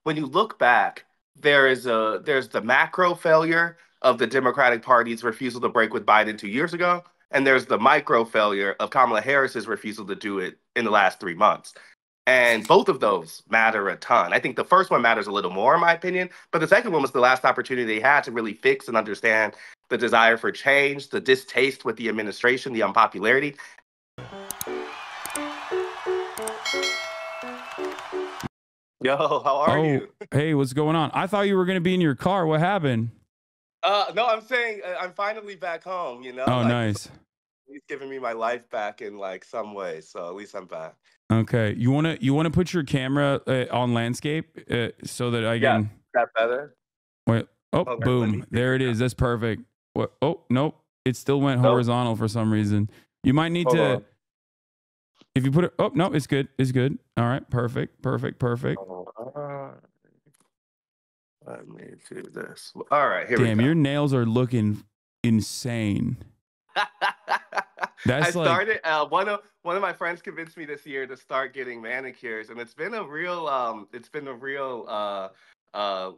when you look back, there's the macro failure of the Democratic Party's refusal to break with Biden 2 years ago, and there's the micro failure of Kamala Harris's refusal to do it in the last 3 months. And both of those matter a ton. I think the first one matters a little more, in my opinion, but the second one was the last opportunity they had to really fix and understand the desire for change, the distaste with the administration, the unpopularity. Yo, how are you? Hey, what's going on? I thought you were going to be in your car. What happened? No, I'm saying I'm finally back home, you know? Oh, Like, nice. he's giving me my life back in like some way, so at least I'm back. Okay. You wanna put your camera on landscape so that I Yeah, can is that better? wait. Oh, Okay, let me boom. There figure it it out. is. That's perfect. What? Oh, nope. It still went Nope. horizontal for some reason. You might need Hold to on. if you put it. Oh, no, it's good. It's good. All right. Perfect. Perfect. Perfect. Hold on. Let me do this. All right, here we Damn, go. your nails are looking insane. I That's like started. One of my friends convinced me this year to start getting manicures, and it's been a real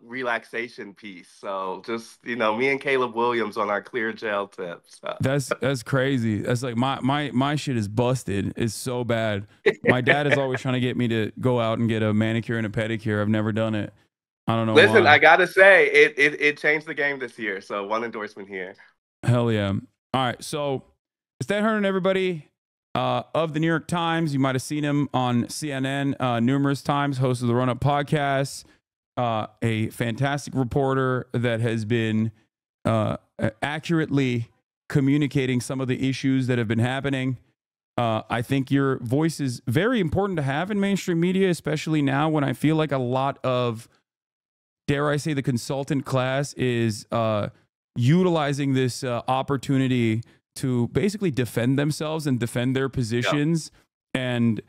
relaxation piece. So just me and Caleb Williams on our clear gel tips. So. that's crazy. That's like my shit is busted. It's so bad. My dad is always trying to get me to go out and get a manicure and a pedicure. I've never done it. I don't know Listen, why. I gotta say, it changed the game this year. So one endorsement here. Hell yeah. All right. So Astead Herndon, everybody, of the New York Times. You might have seen him on CNN numerous times, host of the Run Up podcast, a fantastic reporter that has been accurately communicating some of the issues that have been happening. I think your voice is very important to have in mainstream media, especially now when I feel like a lot of, dare I say, the consultant class is utilizing this opportunity to basically defend themselves and defend their positions and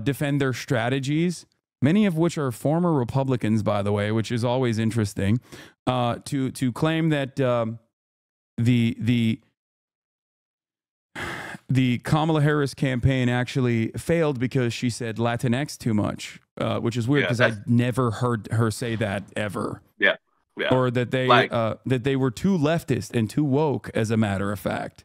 defend their strategies, many of which are former Republicans, by the way, which is always interesting, to claim that the Kamala Harris campaign actually failed because she said Latinx too much, which is weird because I never heard her say that ever. Yeah. Yeah. Or that they were too leftist and too woke, as a matter of fact.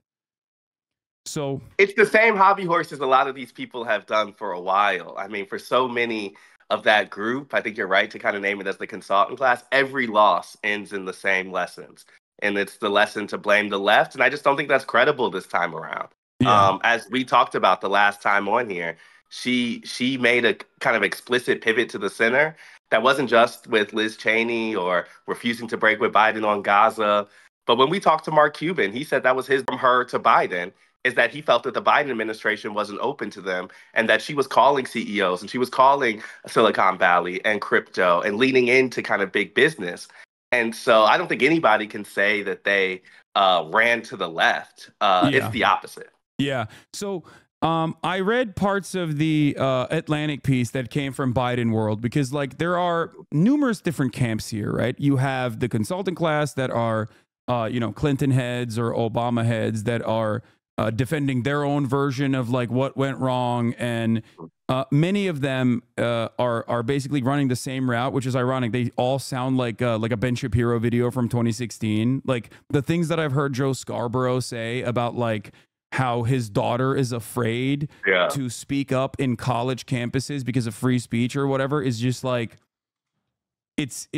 So it's the same hobby horses a lot of these people have done for a while. I mean, for so many of that group, I think you're right to kind of name it as the consultant class. Every loss ends in the same lessons, and it's the lesson to blame the left. And I just don't think that's credible this time around. yeah. As we talked about the last time on here, she made a kind of explicit pivot to the center that wasn't just with Liz Cheney or refusing to break with Biden on Gaza. But when we talked to Mark Cuban, he said that was his from her to Biden, is that he felt that the Biden administration wasn't open to them and that she was calling CEOs and she was calling Silicon Valley and crypto and leaning into kind of big business. And so I don't think anybody can say that they ran to the left. It's the opposite. Yeah. So I read parts of the Atlantic piece that came from Biden World because, like, there are numerous different camps here, right? You have the consultant class that are, Clinton heads or Obama heads that are defending their own version of like what went wrong, and many of them are basically running the same route, which is ironic. They all sound like a Ben Shapiro video from 2016. Like the things that I've heard Joe Scarborough say about like how his daughter is afraid to speak up in college campuses because of free speech or whatever is just like, it's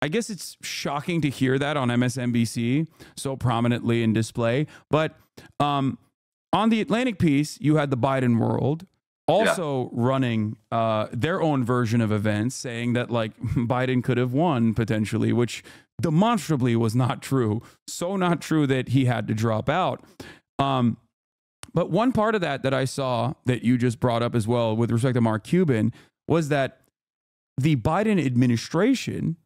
I guess it's shocking to hear that on MSNBC so prominently in display. But on the Atlantic piece, you had the Biden World also running their own version of events, saying that like Biden could have won potentially, which demonstrably was not true. So not true that he had to drop out. But one part of that I saw that you just brought up as well with respect to Mark Cuban was that the Biden administration,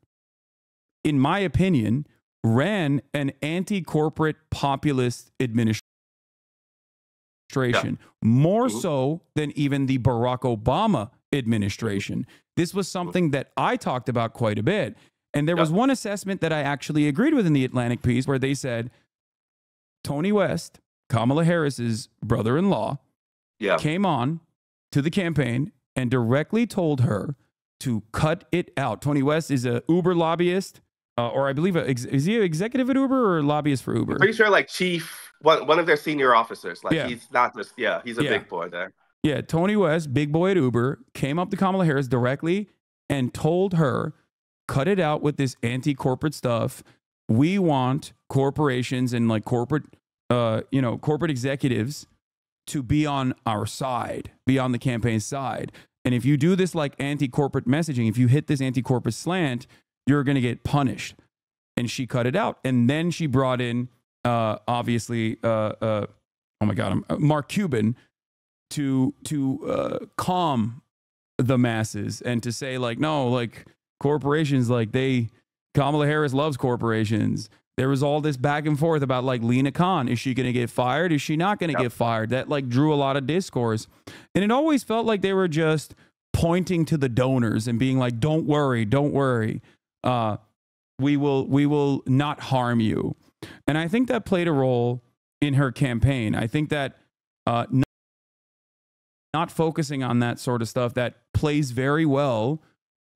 in my opinion, ran an anti-corporate populist administration more so than even the Barack Obama administration. This was something that I talked about quite a bit. And there was one assessment that I actually agreed with in the Atlantic piece where they said Tony West, Kamala Harris's brother-in-law, came on to the campaign and directly told her to cut it out. Tony West is a Uber lobbyist, or I believe, is he an executive at Uber or lobbyist for Uber? I'm pretty sure like chief, one of their senior officers. Like Yeah. he's not just, he's a big boy there. Yeah, Tony West, big boy at Uber, came up to Kamala Harris directly and told her, cut it out with this anti-corporate stuff. We want corporations and like corporate executives to be on our side, be on the campaign's side. And if you do this like anti-corporate messaging, if you hit this anti-corporate slant, you're going to get punished. And she cut it out. And then she brought in, obviously, Mark Cuban to calm the masses and to say like, no, like corporations, like Kamala Harris loves corporations. There was all this back and forth about like Lena Khan. Is she going to get fired? Is she not going to get fired? That like drew a lot of discourse. And it always felt like they were just pointing to the donors and being like, don't worry, don't worry. We will not harm you. And I think that played a role in her campaign. I think that not focusing on that sort of stuff that plays very well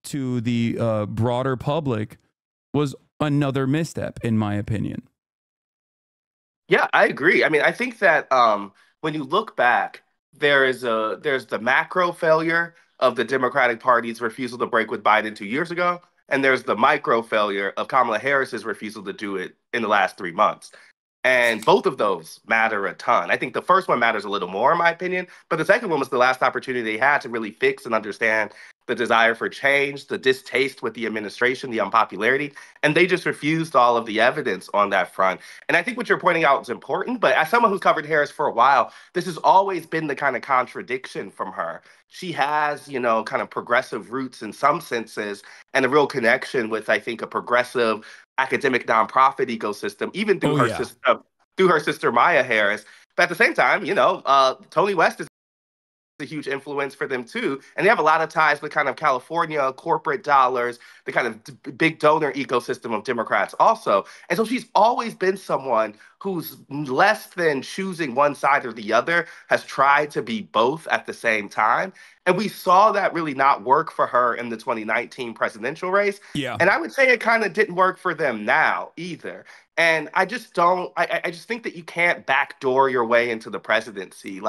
to the broader public was another misstep, in my opinion. Yeah, I agree. I mean, I think that when you look back, there's the macro failure of the Democratic Party's refusal to break with Biden 2 years ago, and there's the micro failure of Kamala Harris's refusal to do it in the last 3 months. And both of those matter a ton. I think the first one matters a little more, in my opinion, but the second one was the last opportunity they had to really fix and understand the desire for change, the distaste with the administration, the unpopularity, and they just refused all of the evidence on that front. And I think what you're pointing out is important, but as someone who's covered Harris for a while, this has always been the kind of contradiction from her. She has, kind of progressive roots in some senses and a real connection with, I think, a progressive academic nonprofit ecosystem, even through through her sister Maya Harris. But at the same time, Tony West is a huge influence for them too, and they have a lot of ties with kind of California corporate dollars, the kind of big donor ecosystem of Democrats also. And so she's always been someone who's less than choosing one side or the other, has tried to be both at the same time. And we saw that really not work for her in the 2019 presidential race. Yeah. And I would say it kind of didn't work for them now either. And I just think that you can't backdoor your way into the presidency.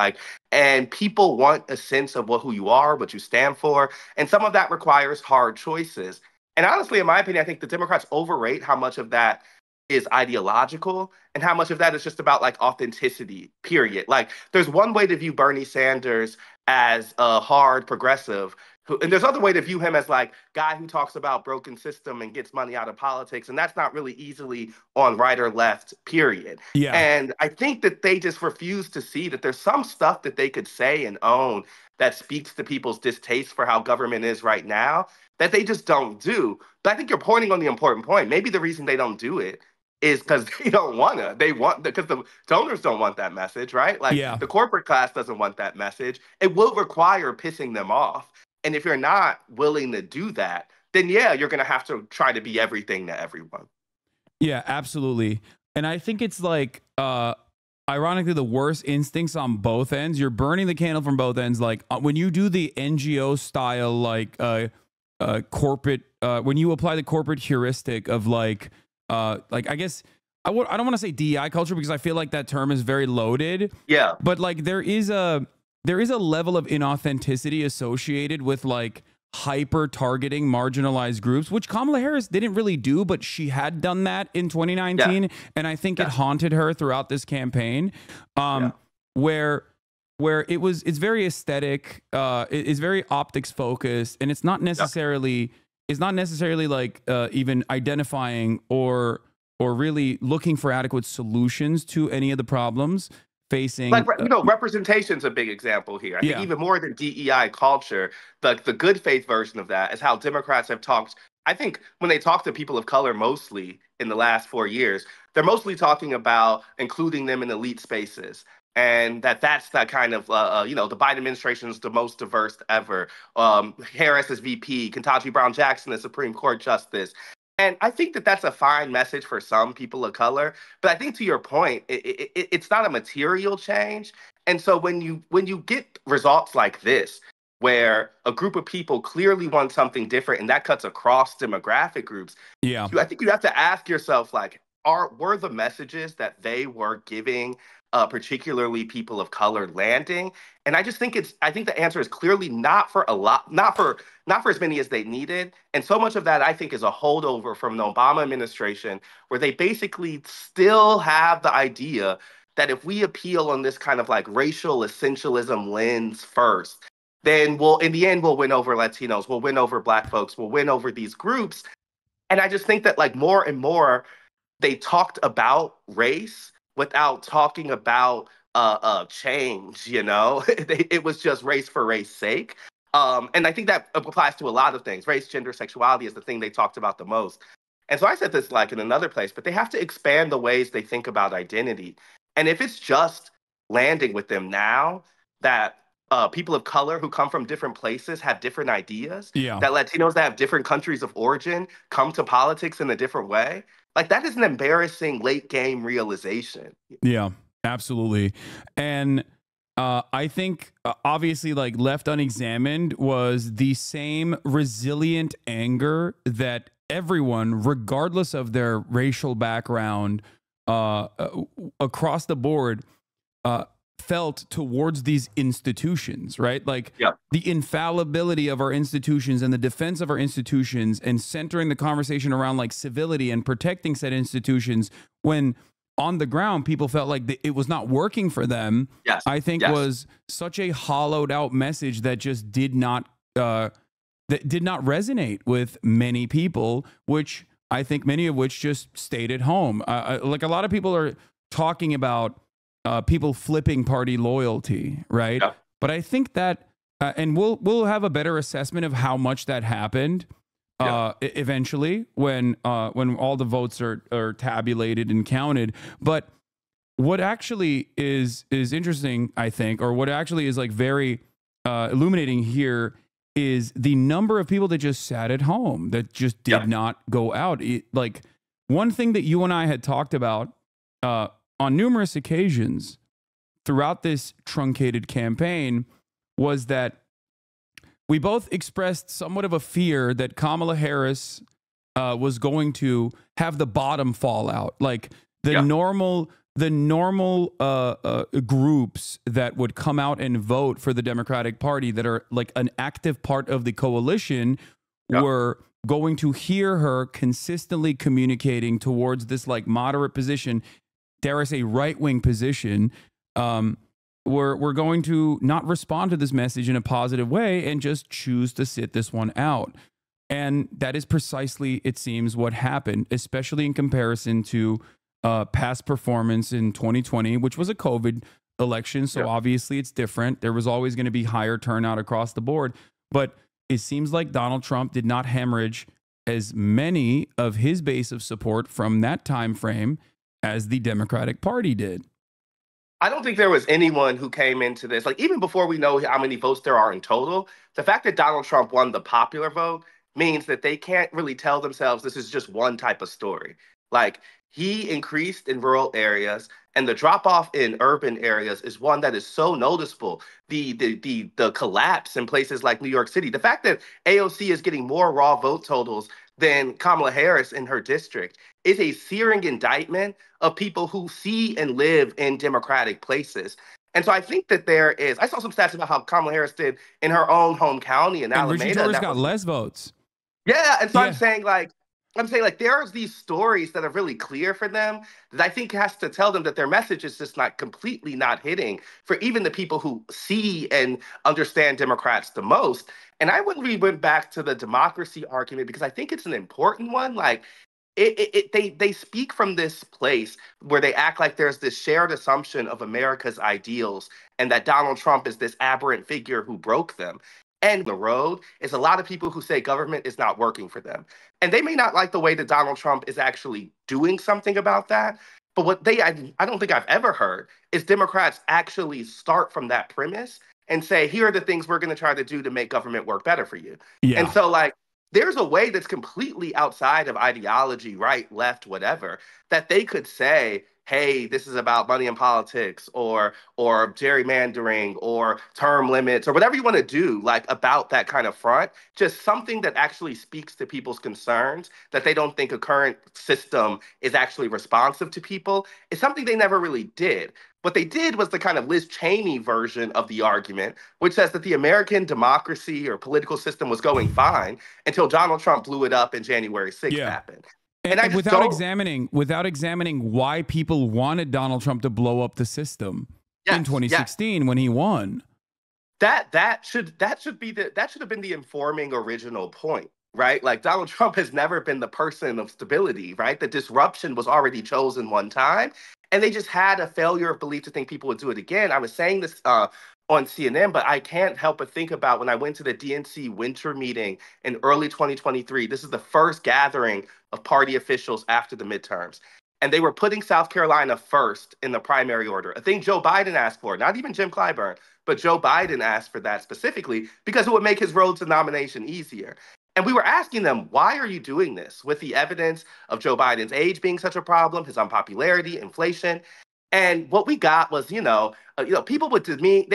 And people want a sense of who you are, what you stand for. And some of that requires hard choices. And honestly, in my opinion, I think the Democrats overrate how much of that is ideological and how much of that is just about authenticity, period. There's one way to view Bernie Sanders as a hard progressive, and there's other way to view him as guy who talks about broken system and gets money out of politics. And that's not really easily on right or left, period. Yeah. And I think that they just refuse to see that there's some stuff that they could say and own that speaks to people's distaste for how government is right now that they just don't do. But I think you're pointing on the important point. Maybe the reason they don't do it is because they don't want to. Because the donors don't want that message, right? The corporate class doesn't want that message. It will require pissing them off. And if you're not willing to do that, then you're going to have to try to be everything to everyone. Yeah, absolutely. And I think it's ironically, the worst instincts on both ends. You're burning the candle from both ends. When you do the NGO style, corporate, when you apply the corporate heuristic of I guess I don't want to say DEI culture because I feel like that term is very loaded. Yeah. But there is a level of inauthenticity associated with hyper targeting marginalized groups, which Kamala Harris didn't really do, but she had done that in 2019. Yeah. And I think it haunted her throughout this campaign, where it's very aesthetic, it's very optics focused, and it's not necessarily even identifying or really looking for adequate solutions to any of the problems facing. Representation's a big example here. I think even more than DEI culture, the good faith version of that is how Democrats have talked. I think when they talk to people of color mostly in the last 4 years, they're mostly talking about including them in elite spaces. And that's that kind of, the Biden administration is the most diverse ever. Harris as VP, Ketanji Brown Jackson as Supreme Court Justice. And I think that that's a fine message for some people of color. But I think to your point, it's not a material change. And so when you get results like this, where a group of people clearly want something different and that cuts across demographic groups, Yeah. I think you have to ask yourself, like, were the messages that they were giving, particularly people of color, landing? And I think the answer is clearly not for a lot, not for as many as they needed. And so much of that I think is a holdover from the Obama administration, where they basically still have the idea that if we appeal on this kind of like racial essentialism lens first, then in the end, we'll win over Latinos, we'll win over Black folks, we'll win over these groups. And I just think that like more and more they talked about race without talking about change. It was just race for race sake. And I think that applies to a lot of things. Race, gender, sexuality is the thing they talked about the most. And so I said this like in another place, but they have to expand the ways they think about identity. And if it's just landing with them now that people of color who come from different places have different ideas, Yeah. that Latinos that have different countries of origin come to politics in a different way, like that is an embarrassing late game realization. Yeah, absolutely. And I think obviously, like, left unexamined was the same resilient anger that everyone, regardless of their racial background, across the board, felt towards these institutions, right? Like, Yeah. the infallibility of our institutions and the defense of our institutions, and centering the conversation around like civility and protecting said institutions, when on the ground people felt like it was not working for them. Yes. I think Yes. was such a hollowed out message that just did not resonate with many people, which I think many of which just stayed at home. Like, a lot of people are talking about people flipping party loyalty, right? Yeah. But I think that, and we'll have a better assessment of how much that happened eventually when all the votes are tabulated and counted. But what actually is interesting, I think, or what actually is like very illuminating here, is the number of people that just sat at home, that just did not go out. Like, one thing that you and I had talked about on numerous occasions throughout this truncated campaign was that we both expressed somewhat of a fear that Kamala Harris was going to have the bottom fall out. Like, the normal groups that would come out and vote for the Democratic Party, that are like an active part of the coalition, were going to hear her consistently communicating towards this like moderate position, dare I say right-wing position. We're going to not respond to this message in a positive way and just choose to sit this one out. And that is precisely, it seems, what happened, especially in comparison to past performance in 2020, which was a COVID election. So obviously it's different. There was always going to be higher turnout across the board. But it seems like Donald Trump did not hemorrhage as many of his base of support from that time frame as the Democratic Party did. I don't think there was anyone who came into this, like, even before we know how many votes there are in total, the fact that Donald Trump won the popular vote means that they can't really tell themselves this is just one type of story. Like, he increased in rural areas, and the drop off in urban areas is one that is so noticeable. The collapse in places like New York City, the fact that AOC is getting more raw vote totals than Kamala Harris in her district is a searing indictment of people who see and live in Democratic places. And so I think that I saw some stats about how Kamala Harris did in her own home county in Alameda. Richie Torres got less votes. Yeah, and so I'm saying like there's these stories that are really clear for them that I think has to tell them that their message is just not completely not hitting for even the people who see and understand Democrats the most. And I wouldn't went back to the democracy argument because I think it's an important one. Like, they speak from this place where they act like there's this shared assumption of America's ideals and that Donald Trump is this aberrant figure who broke them. And the road is a lot of people who say government is not working for them. And they may not like the way that Donald Trump is actually doing something about that. But what I don't think I've ever heard is Democrats actually start from that premise and say, here are the things we're going to try to do to make government work better for you. Yeah. And so, like, there's a way that's completely outside of ideology, right, left, whatever, that they could say, hey, this is about money in politics or gerrymandering or term limits or whatever you want to do, like about that kind of front, just something that actually speaks to people's concerns that they don't think a current system is actually responsive to people, is something they never really did. What they did was the kind of Liz Cheney version of the argument, which says that the American democracy or political system was going fine until Donald Trump blew it up and January 6th Yeah. happened. And I And just without don't. examining why people wanted Donald Trump to blow up the system in Yes, yes. 2016 when he won. That should have been the informing original point, right? Like Donald Trump has never been the person of stability, right? The disruption was already chosen one time, and they just had a failure of belief to think people would do it again. I was saying this on CNN, but I can't help but think about when I went to the DNC winter meeting in early 2023. This is the first gathering of party officials after the midterms. And they were putting South Carolina first in the primary order, a thing Joe Biden asked for, not even Jim Clyburn, but Joe Biden asked for that specifically because it would make his road to nomination easier. And we were asking them, why are you doing this with the evidence of Joe Biden's age being such a problem, his unpopularity, inflation? And what we got was, people would to me,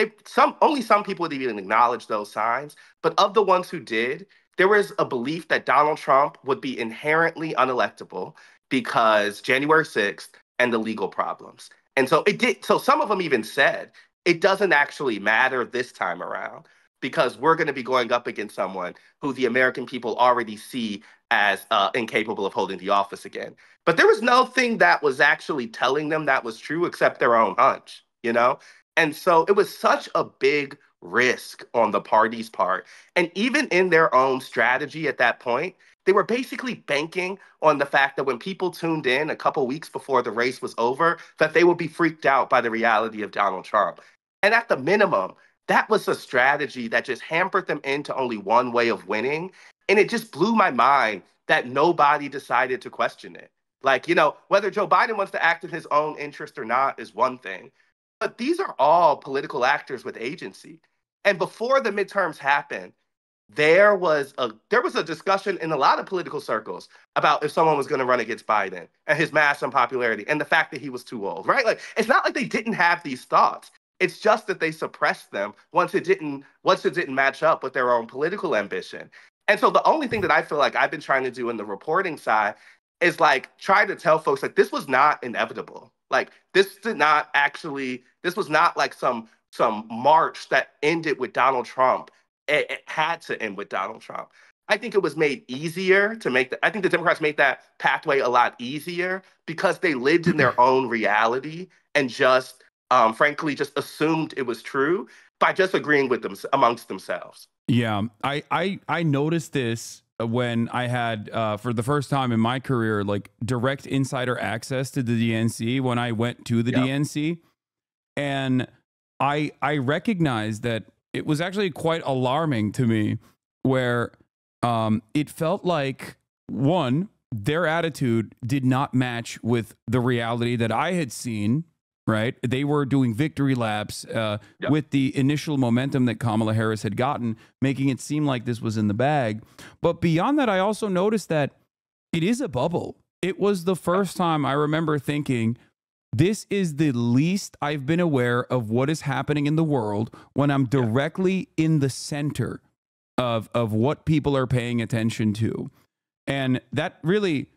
only some people would even acknowledge those signs. But of the ones who did, there was a belief that Donald Trump would be inherently unelectable because January 6th and the legal problems. And so it did. So some of them even said it doesn't actually matter this time around because we're going to be going up against someone who the American people already see as incapable of holding the office again. But there was nothing that was actually telling them that was true except their own hunch, you know? And so it was such a big risk on the party's part. And even in their own strategy at that point, they were basically banking on the fact that when people tuned in a couple weeks before the race was over, that they would be freaked out by the reality of Donald Trump. And at the minimum, that was a strategy that just hampered them into only one way of winning. And it just blew my mind that nobody decided to question it. Like, whether Joe Biden wants to act in his own interest or not is one thing. But these are all political actors with agency. And before the midterms happened, there was a discussion in a lot of political circles about if someone was going to run against Biden and his mass unpopularity and the fact that he was too old, right? Like it's not like they didn't have these thoughts. It's just that they suppressed them once it didn't match up with their own political ambition. And so the only thing that I feel like I've been trying to do in the reporting side is like try to tell folks like this was not inevitable. Like this was not like some march that ended with Donald Trump. It had to end with Donald Trump. I think it was made easier to make I think the Democrats made that pathway a lot easier because they lived in their own reality and just frankly just assumed it was true by just agreeing with them amongst themselves. Yeah, I noticed this when I had for the first time in my career like direct insider access to the DNC when I went to the Yeah. DNC, and I recognized that it was actually quite alarming to me where it felt like one, their attitude did not match with the reality that I had seen. Right, they were doing victory laps with the initial momentum that Kamala Harris had gotten, making it seem like this was in the bag. But beyond that, I also noticed that it is a bubble. It was the first time I remember thinking, this is the least I've been aware of what is happening in the world when I'm directly in the center of what people are paying attention to. And that really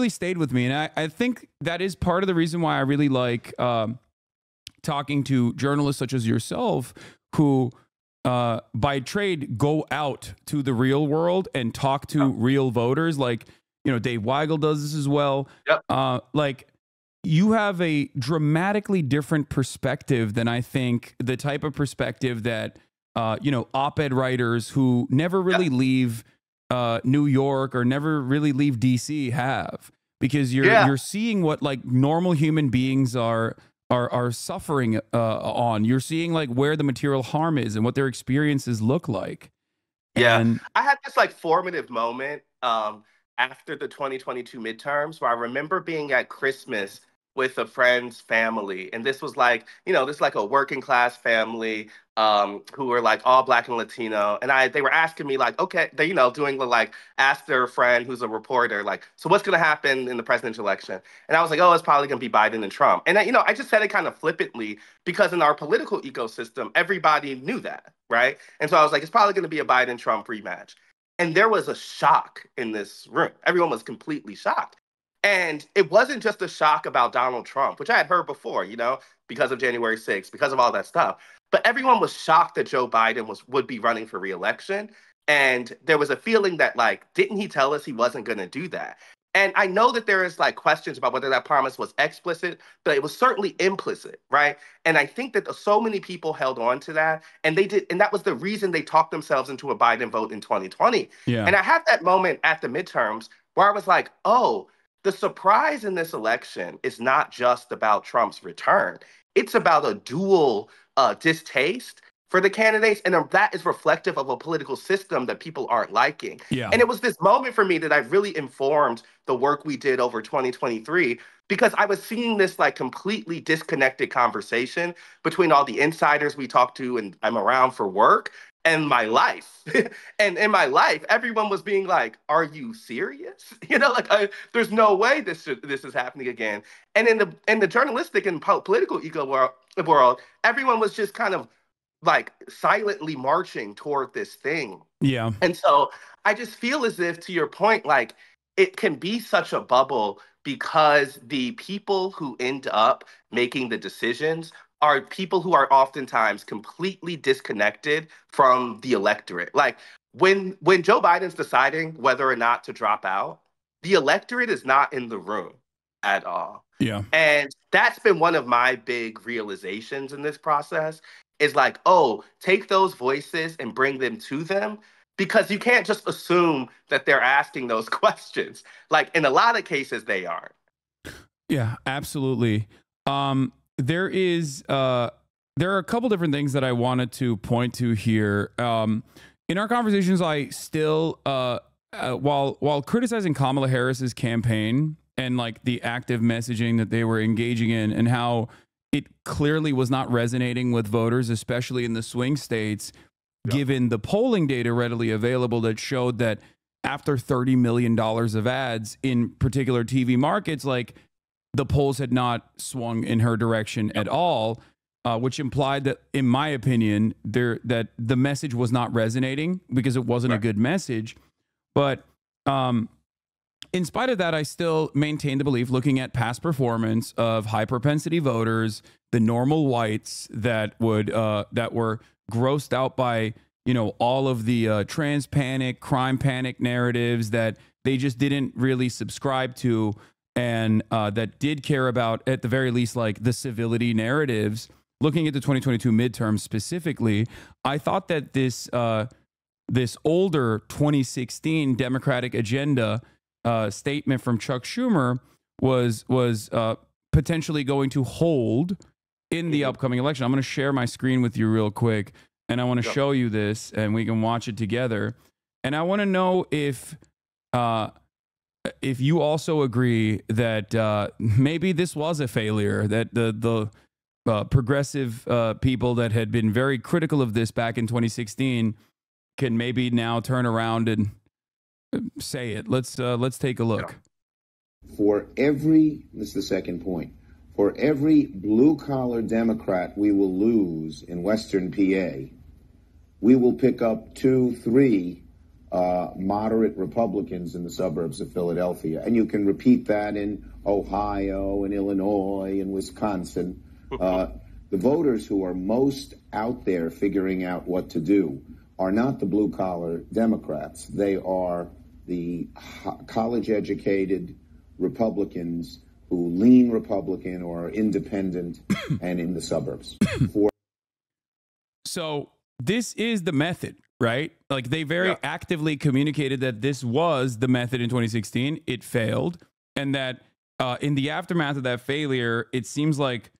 stayed with me. And I think that is part of the reason why I really like talking to journalists such as yourself who by trade go out to the real world and talk to real voters. Like, Dave Weigel does this as well. Yep. Like you have a dramatically different perspective than I think the type of perspective that, op-ed writers who never really leave New York or never really leave DC have, because you're seeing what like normal human beings are suffering on. You're seeing like where the material harm is and what their experiences look like. Yeah, And I had this like formative moment after the 2022 midterms where I remember being at Christmas with a friend's family, and this was like, this is like a working class family, who were like all Black and Latino, and they were asking me like, okay, they, doing the like, ask their friend who's a reporter, like, so what's going to happen in the presidential election? And I was like, oh, it's probably going to be Biden and Trump. And I just said it kind of flippantly because in our political ecosystem, everybody knew that, right? And so I was like, it's probably going to be a Biden Trump rematch. And there was a shock in this room. Everyone was completely shocked. And it wasn't just a shock about Donald Trump, which I had heard before, because of January 6th, because of all that stuff. But everyone was shocked that Joe Biden would be running for reelection. And there was a feeling that, like, didn't he tell us he wasn't going to do that? And I know that there is like questions about whether that promise was explicit, but it was certainly implicit, right? And I think that so many people held on to that, and they did, and that was the reason they talked themselves into a Biden vote in 2020. Yeah. And I had that moment at the midterms where I was like, oh, the surprise in this election is not just about Trump's return. It's about a dual distaste for the candidates, and that is reflective of a political system that people aren't liking. Yeah. And it was this moment for me that I really informed the work we did over 2023, because I was seeing this like completely disconnected conversation between all the insiders we talked to and I'm around for work and my life. And in my life, everyone was being like, are you serious? There's no way this is happening again. And in the journalistic and political world, everyone was just kind of like silently marching toward this thing. Yeah. And so I just feel as if, to your point, like, it can be such a bubble because the people who end up making the decisions are people who are oftentimes completely disconnected from the electorate. Like, when Joe Biden's deciding whether or not to drop out, the electorate is not in the room at all. Yeah. And that's been one of my big realizations in this process, is like, oh, take those voices and bring them to them, because you can't just assume that they're asking those questions. Like, in a lot of cases, they aren't. Yeah, absolutely. There are a couple different things that I wanted to point to here. In our conversations, I still, while criticizing Kamala Harris's campaign and like the active messaging that they were engaging in and how it clearly was not resonating with voters, especially in the swing states, given the polling data readily available that showed that after $30 million of ads in particular TV markets, like, the polls had not swung in her direction at all, which implied that, in my opinion, that the message was not resonating because it wasn't a good message. But in spite of that, I still maintain the belief, looking at past performance of high propensity voters, the normal whites that were grossed out by, all of the trans panic, crime panic narratives that they just didn't really subscribe to, and that did care about, at the very least, like the civility narratives. Looking at the 2022 midterms specifically, I thought that this older 2016 Democratic agenda statement from Chuck Schumer was potentially going to hold in the upcoming election. I'm going to share my screen with you real quick, and I want to show you this, and we can watch it together. And I want to know if you also agree that maybe this was a failure, that the progressive people that had been very critical of this back in 2016 can maybe now turn around and say it. Let's take a look. This is the second point. For every blue-collar Democrat we will lose in Western PA, we will pick up 2-3 moderate Republicans in the suburbs of Philadelphia. And you can repeat that in Ohio and Illinois and Wisconsin. The voters who are most out there figuring out what to do are not the blue-collar Democrats. They are the college-educated Republicans who lean Republican or are independent and in the suburbs. So this is the method, right? Like, they very actively communicated that this was the method in 2016. It failed. And that in the aftermath of that failure, it seems like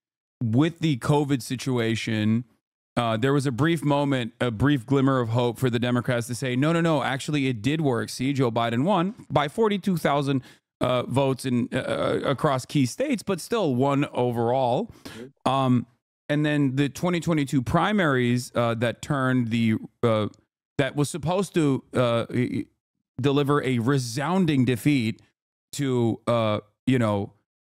with the COVID situation, there was a brief moment, a brief glimmer of hope for the Democrats to say, no, actually it did work. See, Joe Biden won by 42,000 votes in across key states, but still won overall. And then the 2022 primaries that turned the that was supposed to deliver a resounding defeat to you know,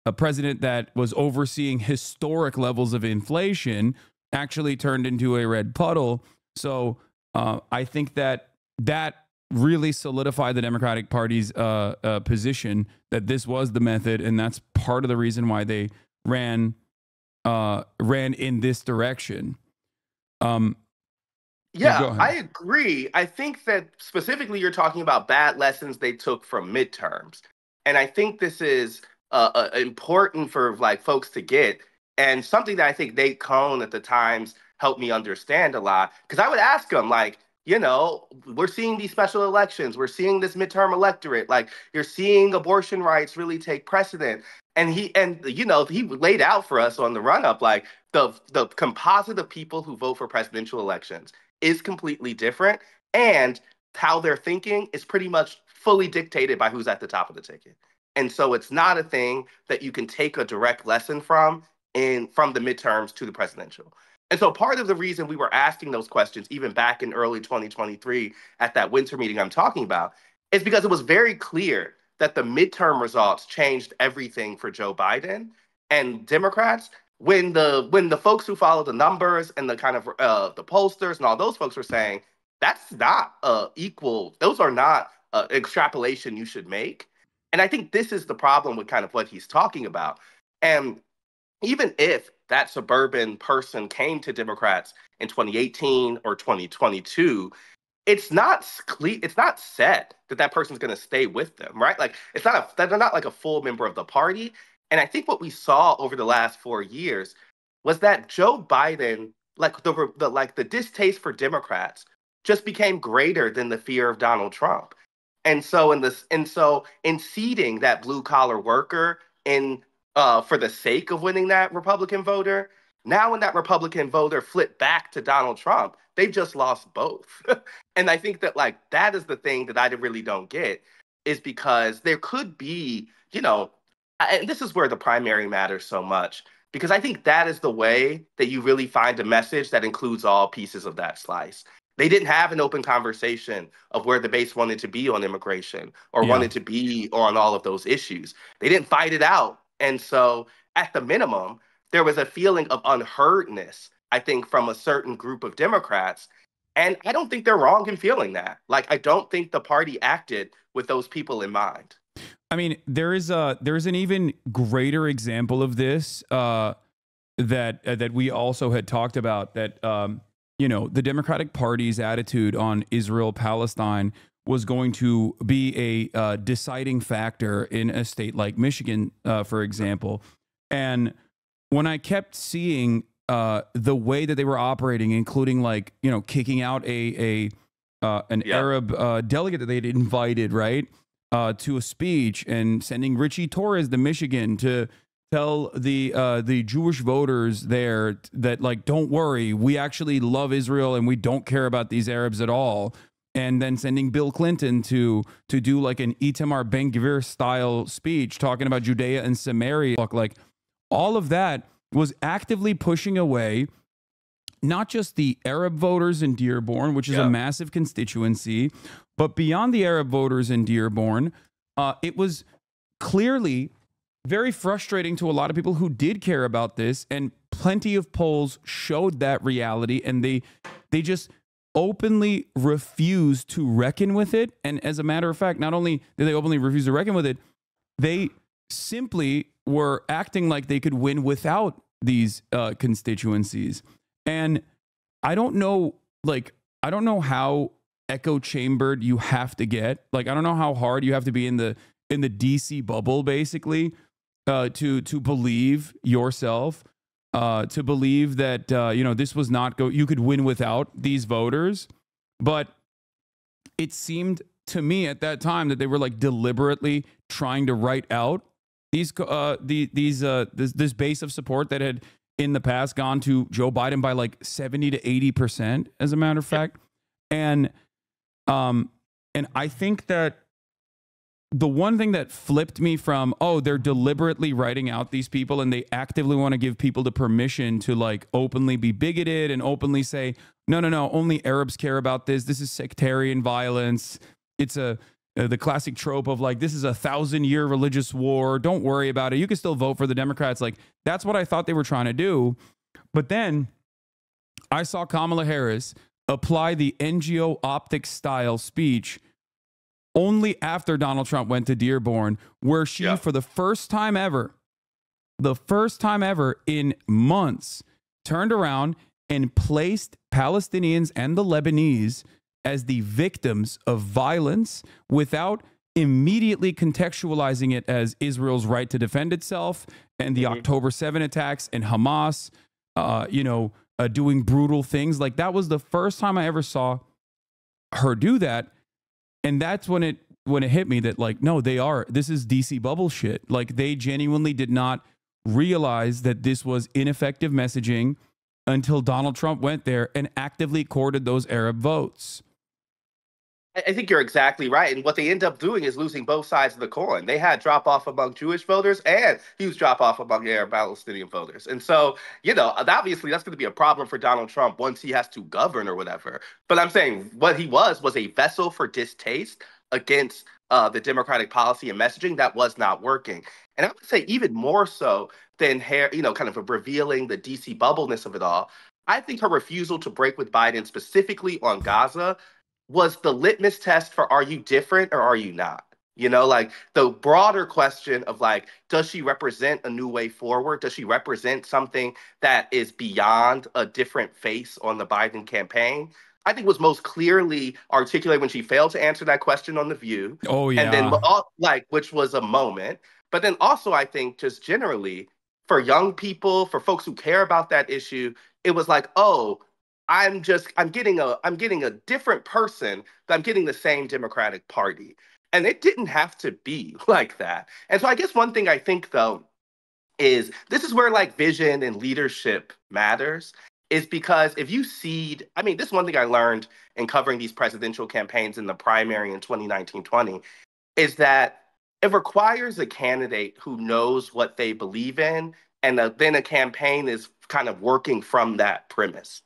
a president that was overseeing historic levels of inflation, actually turned into a red puddle. So I think that really solidified the Democratic Party's position that this was the method, and that's part of the reason why they ran in this direction. Yeah, I agree. I think that specifically you're talking about bad lessons they took from midterms. And I think this is important for like folks to get, and something that I think Nate Cohn at the Times helped me understand a lot. Because I would ask him, like, you know, we're seeing these special elections, we're seeing this midterm electorate, like you're seeing abortion rights really take precedent. And he laid out for us on the run up, like the composite of people who vote for presidential elections is completely different, and how they're thinking is pretty much fully dictated by who's at the top of the ticket. And so it's not a thing that you can take a direct lesson from the midterms to the presidential. And so part of the reason we were asking those questions, even back in early 2023 at that winter meeting I'm talking about, is because it was very clear that the midterm results changed everything for Joe Biden and Democrats. When the folks who follow the numbers and the kind of the pollsters and all those folks were saying, that's not equal, those are not extrapolation you should make. And I think this is the problem with kind of what he's talking about. And even if that suburban person came to Democrats in 2018 or 2022, it's not clear, it's not set that that person's going to stay with them, right? Like they're not like a full member of the party. And I think what we saw over the last 4 years was that Joe Biden, like the distaste for Democrats, just became greater than the fear of Donald Trump. And so in seeding that blue collar worker in for the sake of winning that Republican voter, now when that Republican voter flipped back to Donald Trump, they've just lost both. And I think that like that is the thing that I really don't get, is because there could be, you know, and this is where the primary matters so much, because I think that is the way that you really find a message that includes all pieces of that slice. They didn't have an open conversation of where the base wanted to be on immigration or wanted to be on all of those issues. They didn't fight it out. And so at the minimum, there was a feeling of unheardness, I think, from a certain group of Democrats. And I don't think they're wrong in feeling that. Like, I don't think the party acted with those people in mind. I mean, there's an even greater example of this that we also had talked about, that you know, the Democratic Party's attitude on Israel-Palestine was going to be a deciding factor in a state like Michigan, for example. And when I kept seeing the way that they were operating, including like, you know, kicking out an Arab delegate that they'd invited, right, to a speech, and sending Richie Torres to Michigan to tell the Jewish voters there that, like, don't worry, we actually love Israel and we don't care about these Arabs at all. And then sending Bill Clinton to do like an Itamar Ben-Gvir style speech talking about Judea and Samaria. Like, all of that was actively pushing away not just the Arab voters in Dearborn, which is a massive constituency, but beyond the Arab voters in Dearborn, it was clearly very frustrating to a lot of people who did care about this, and plenty of polls showed that reality, and they just openly refused to reckon with it. And as a matter of fact, not only did they openly refuse to reckon with it, they simply were acting like they could win without these constituencies. And I don't know how echo chambered you have to get. Like, I don't know how hard you have to be in the DC bubble, basically, to believe yourself, to believe that you know, this was not you could win without these voters. But it seemed to me at that time that they were like deliberately trying to write out this base of support that had in the past gone to Joe Biden by like 70 to 80%, as a matter of fact. And I think that the one thing that flipped me from, oh, they're deliberately writing out these people and they actively want to give people the permission to like openly be bigoted and openly say, no, no, no, only Arabs care about this. This is sectarian violence. It's the classic trope of like, this is a 1,000-year religious war. Don't worry about it. You can still vote for the Democrats. Like, that's what I thought they were trying to do. But then I saw Kamala Harris apply the NGO optics style speech only after Donald Trump went to Dearborn, where she, for the first time ever in months, turned around and placed Palestinians and the Lebanese as the victims of violence without immediately contextualizing it as Israel's right to defend itself and the October 7 attacks and Hamas, doing brutal things. Like, that was the first time I ever saw her do that. And that's when it hit me that, like, no, this is DC bubble shit. Like, they genuinely did not realize that this was ineffective messaging until Donald Trump went there and actively courted those Arab votes. I think you're exactly right. And what they end up doing is losing both sides of the coin. They had drop off among Jewish voters and huge drop off among Arab Palestinian voters. And so, obviously that's going to be a problem for Donald Trump once he has to govern or whatever. But I'm saying what he was a vessel for distaste against the Democratic policy and messaging that was not working. And I would say even more so than kind of revealing the DC bubbleness of it all, I think her refusal to break with Biden specifically on Gaza was the litmus test for, are you different or are you not? Like the broader question of like, does she represent a new way forward? Does she represent something that is beyond a different face on the Biden campaign? I think was most clearly articulated when she failed to answer that question on The View. Oh, yeah. And then which was a moment. But then also I think just generally for young people, for folks who care about that issue, it was like, oh, I'm getting a different person, but I'm getting the same Democratic Party. And it didn't have to be like that. And so I guess one thing I think, though, is this is where like vision and leadership matters, is because if you this is one thing I learned in covering these presidential campaigns in the primary in 2019-20, is that it requires a candidate who knows what they believe in, and then a campaign is kind of working from that premise.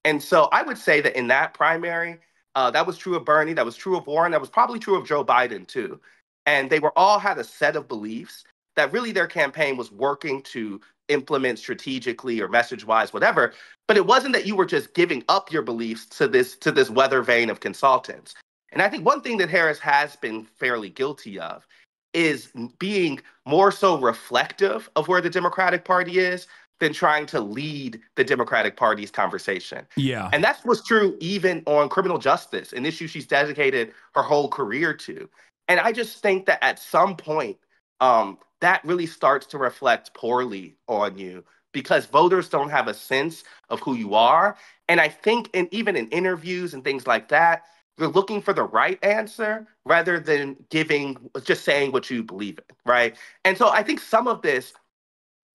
And so I would say that in that primary, that was true of Bernie, that was true of Warren, that was probably true of Joe Biden too. And they all had a set of beliefs that really their campaign was working to implement strategically or message-wise, whatever. But it wasn't that you were just giving up your beliefs to this weather vane of consultants. And I think one thing that Harris has been fairly guilty of is being more so reflective of where the Democratic Party is than trying to lead the Democratic Party's conversation. Yeah. And that was true even on criminal justice, an issue she's dedicated her whole career to. And I just think that at some point, that really starts to reflect poorly on you because voters don't have a sense of who you are. And I think even in interviews and things like that, you're looking for the right answer rather than just saying what you believe in, right? And so I think some of this,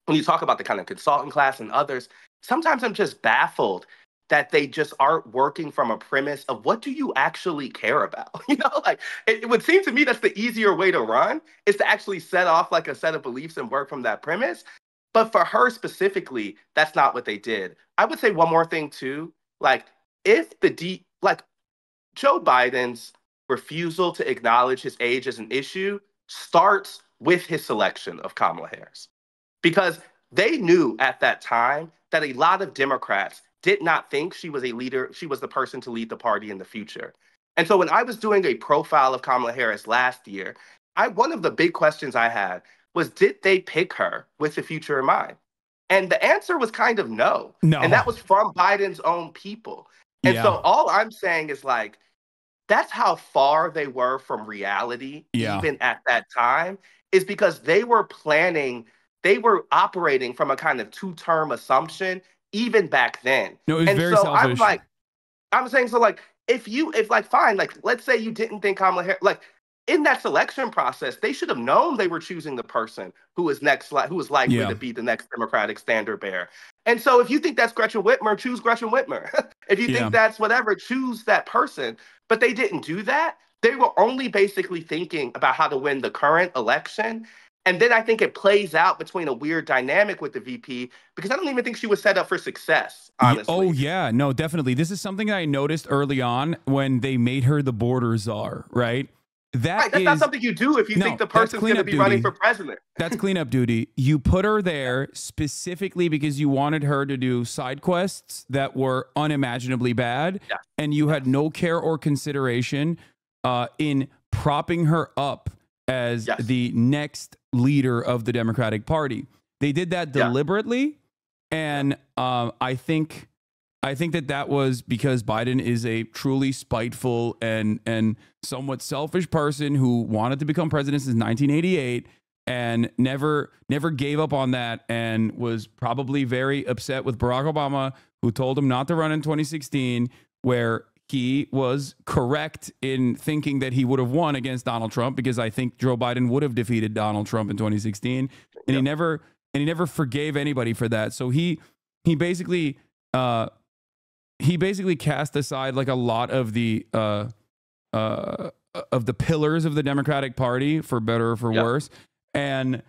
when you talk about the kind of consultant class and others, sometimes I'm just baffled that they just aren't working from a premise of what do you actually care about? Like it would seem to me that's the easier way to run, is to actually set off like a set of beliefs and work from that premise. But for her specifically, that's not what they did. I would say one more thing too, like if Joe Biden's refusal to acknowledge his age as an issue starts with his selection of Kamala Harris. Because they knew at that time that a lot of Democrats did not think she was a leader, she was the person to lead the party in the future. And so when I was doing a profile of Kamala Harris last year, one of the big questions I had was, did they pick her with the future in mind? And the answer was kind of no. And that was from Biden's own people. And so all I'm saying is like, that's how far they were from reality, even at that time, is because they were operating from a kind of two-term assumption, even back then. No, it was very selfish. I'm saying, so like, fine, like, let's say you didn't think Kamala Harris, like, in that selection process, they should have known they were choosing the person who was likely to be the next Democratic standard bearer. And so if you think that's Gretchen Whitmer, choose Gretchen Whitmer. If you think that's whatever, choose that person. But they didn't do that. they were only basically thinking about how to win the current election. And then I think it plays out between a weird dynamic with the VP because I don't even think she was set up for success, honestly. Oh, yeah. No, definitely. This is something I noticed early on when they made her the border czar, right? That's not something you do if you think the person's going to be running for president. That's cleanup duty. You put her there specifically because you wanted her to do side quests that were unimaginably bad, and you had no care or consideration in propping her up as the next leader of the Democratic Party. They did that deliberately, and I think that was because Biden is a truly spiteful and somewhat selfish person who wanted to become president since 1988 and never gave up on that, and was probably very upset with Barack Obama, who told him not to run in 2016, where he was correct in thinking that he would have won against Donald Trump, because I think Joe Biden would have defeated Donald Trump in 2016, and he never forgave anybody for that. So he basically cast aside like a lot of the pillars of the Democratic Party, for better or for worse. And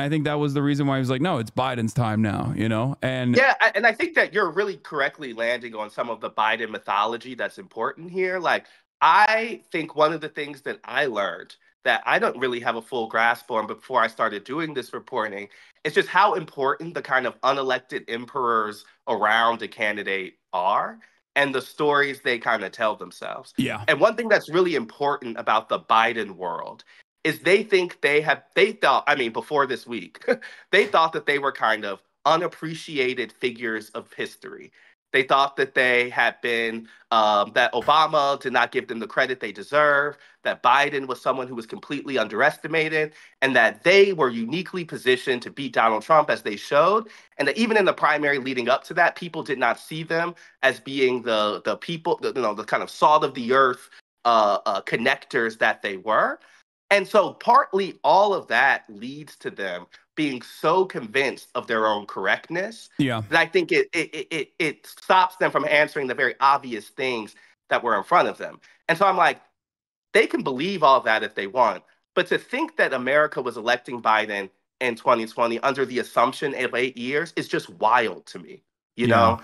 I think that was the reason why he was like, no, it's Biden's time now, you know? And I think that you're really correctly landing on some of the Biden mythology that's important here. Like, I think one of the things that I learned that I don't really have a full grasp on before I started doing this reporting is just how important the kind of unelected emperors around a candidate are and the stories they kind of tell themselves. Yeah. And one thing that's really important about the Biden world is they thought, I mean, before this week, they thought that they were kind of unappreciated figures of history. They thought that they had been, that Obama did not give them the credit they deserve, that Biden was someone who was completely underestimated, and that they were uniquely positioned to beat Donald Trump, as they showed. And that even in the primary leading up to that, people did not see them as being the people, the kind of salt of the earth connectors that they were. And so partly all of that leads to them being so convinced of their own correctness that I think it stops them from answering the very obvious things that were in front of them. And so I'm like, they can believe all that if they want, but to think that America was electing Biden in 2020 under the assumption of 8 years is just wild to me, you know?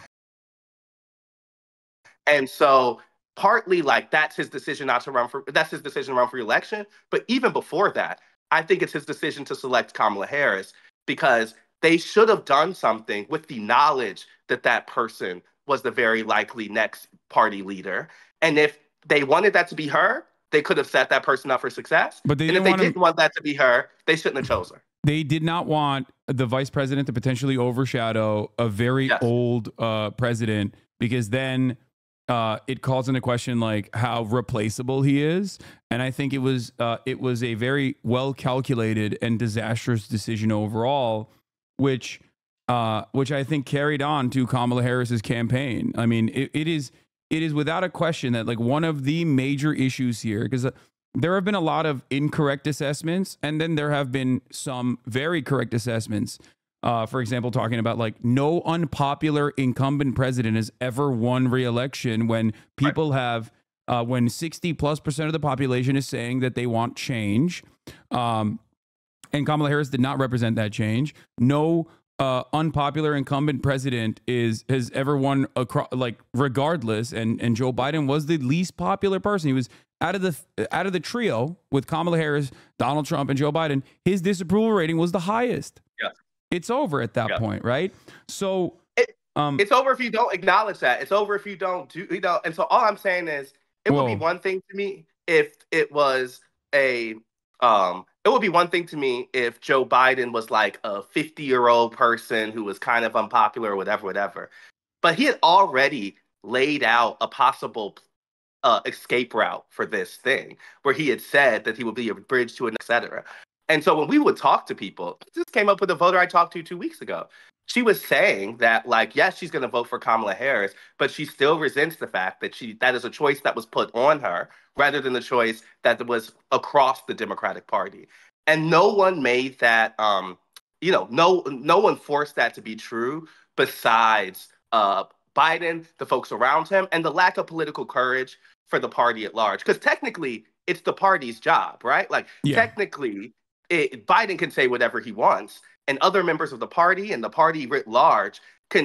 And so partly, like, that's his decision to run for re-election. But even before that, I think it's his decision to select Kamala Harris, because they should have done something with the knowledge that that person was the very likely next party leader. And if they wanted that to be her, they could have set that person up for success. But if they didn't want that to be her, they shouldn't have chosen her. They did not want the vice president to potentially overshadow a very old president, because then it calls into question like how replaceable he is. And I think it was a very well calculated and disastrous decision overall, which I think carried on to Kamala Harris's campaign. I mean, it is without a question that, like, one of the major issues here, because there have been a lot of incorrect assessments, and then there have been some very correct assessments. For example, talking about like no unpopular incumbent president has ever won re-election when people have, when 60+% of the population is saying that they want change. And Kamala Harris did not represent that change. No unpopular incumbent president has ever won regardless. And Joe Biden was the least popular person. He was out of the trio with Kamala Harris, Donald Trump, and Joe Biden. His disapproval rating was the highest. Yeah. It's over at that point, right? So it's over if you don't acknowledge that. It's over if you don't do, and so all I'm saying is it would be one thing to me if it was it would be one thing to me if Joe Biden was like a 50-year-old person who was kind of unpopular or whatever. But he had already laid out a possible escape route for this thing, where he had said that he would be a bridge to an et cetera. And so when we would talk to people, this came up with a voter I talked to 2 weeks ago. She was saying that, like, yes, she's going to vote for Kamala Harris, but she still resents the fact that that is a choice that was put on her rather than the choice that was across the Democratic Party. And no one made that, no one forced that to be true besides Biden, the folks around him, and the lack of political courage for the party at large. Because technically, it's the party's job, right? Like technically, Biden can say whatever he wants, and other members of the party and the party writ large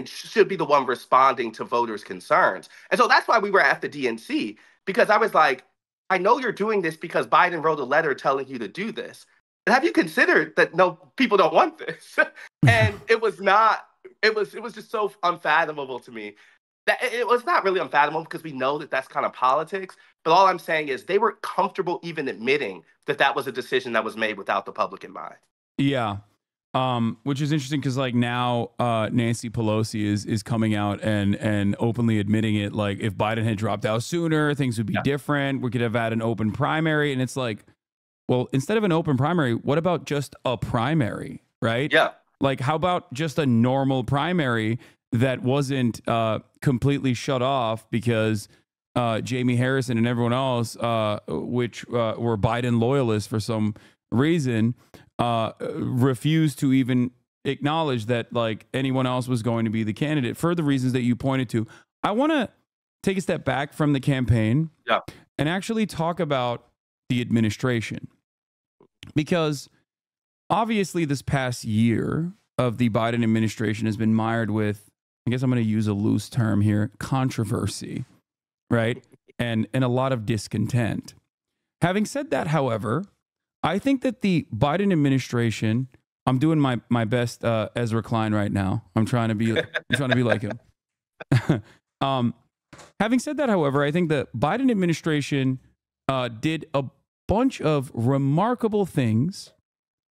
should be the one responding to voters' concerns. And so that's why we were at the DNC, because I was like, I know you're doing this because Biden wrote a letter telling you to do this. But have you considered that no, people don't want this? And it was just so unfathomable to me. That it was not really unfathomable because we know that that's kind of politics. But all I'm saying is they were comfortable even admitting that that was a decision that was made without the public in mind. Yeah. Which is interesting because like now Nancy Pelosi is coming out and openly admitting it. Like if Biden had dropped out sooner, things would be different. We could have had an open primary. And it's like, well, instead of an open primary, what about just a primary, right? Yeah. Like how about just a normal primary that wasn't completely shut off because Jamie Harrison and everyone else, which were Biden loyalists for some reason, refused to even acknowledge that like anyone else was going to be the candidate for the reasons that you pointed to. I want to take a step back from the campaign and actually talk about the administration, because obviously this past year of the Biden administration has been mired with, I guess I'm going to use a loose term here, controversy, right? And a lot of discontent. Having said that, however, I think that the Biden administration, I'm doing my best Ezra Klein right now. I'm trying to be like him. Having said that, however, I think the Biden administration did a bunch of remarkable things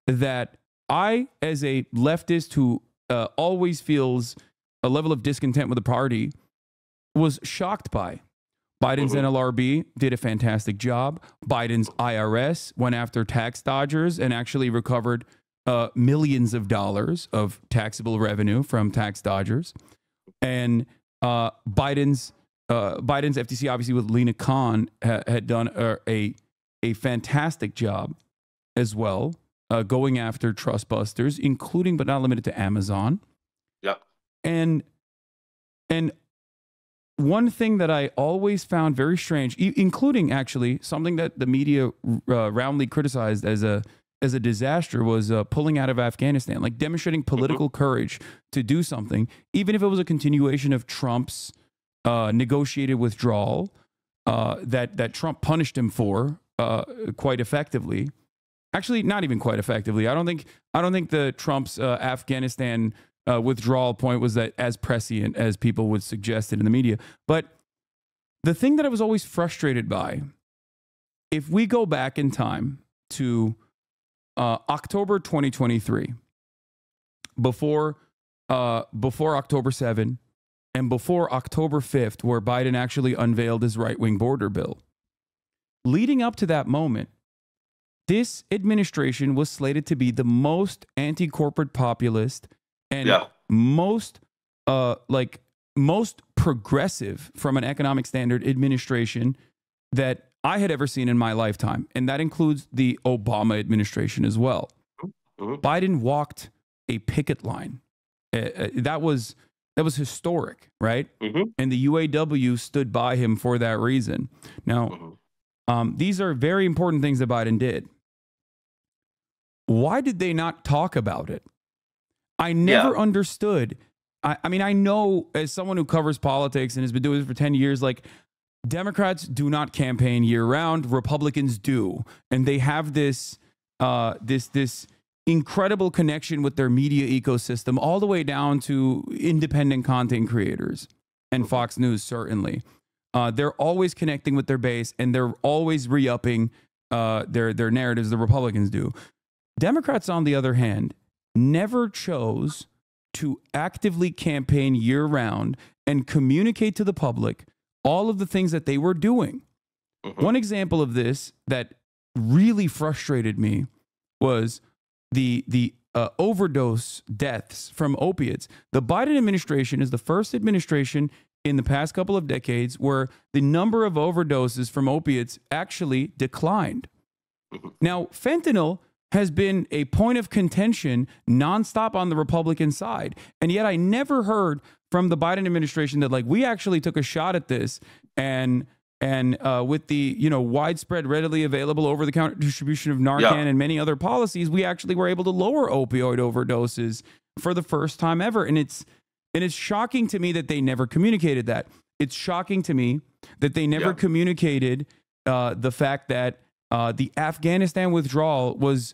that I, as a leftist who always feels a level of discontent with the party, was shocked by. Biden's NLRB did a fantastic job. Biden's IRS went after tax dodgers and actually recovered millions of dollars of taxable revenue from tax dodgers. And Biden's FTC, obviously with Lena Khan, had done a fantastic job as well, going after trust busters, including but not limited to Amazon. Yep. And one thing that I always found very strange, including actually something that the media roundly criticized as a disaster, was pulling out of Afghanistan, like demonstrating political courage to do something, even if it was a continuation of Trump's negotiated withdrawal that Trump punished him for quite effectively. Actually, not even quite effectively. I don't think the Trump's Afghanistan withdrawal point was that as prescient as people would suggest it in the media. But the thing that I was always frustrated by, if we go back in time to October 2023, before October 7 and before October 5th, where Biden actually unveiled his right-wing border bill, leading up to that moment, this administration was slated to be the most anti-corporate populist and most progressive from an economic standard administration that I had ever seen in my lifetime. And that includes the Obama administration as well. Biden walked a picket line. That was historic, right? And the UAW stood by him for that reason. Now, these are very important things that Biden did. Why did they not talk about it? I never understood. I mean, I know as someone who covers politics and has been doing this for 10 years, like Democrats do not campaign year round. Republicans do. And they have this incredible connection with their media ecosystem all the way down to independent content creators and Fox News, certainly. They're always connecting with their base and they're always re-upping their narratives. The Republicans do. Democrats, on the other hand, never chose to actively campaign year-round and communicate to the public all of the things that they were doing. One example of this that really frustrated me was the overdose deaths from opiates. The Biden administration is the first administration in the past couple of decades where the number of overdoses from opiates actually declined. Now, fentanyl has been a point of contention nonstop on the Republican side. And yet I never heard from the Biden administration that like we actually took a shot at this and And with the, you know, widespread, readily available over-the-counter distribution of Narcan and many other policies, we actually were able to lower opioid overdoses for the first time ever. And it's shocking to me that they never communicated that. It's shocking to me that they never communicated the fact that the Afghanistan withdrawal was,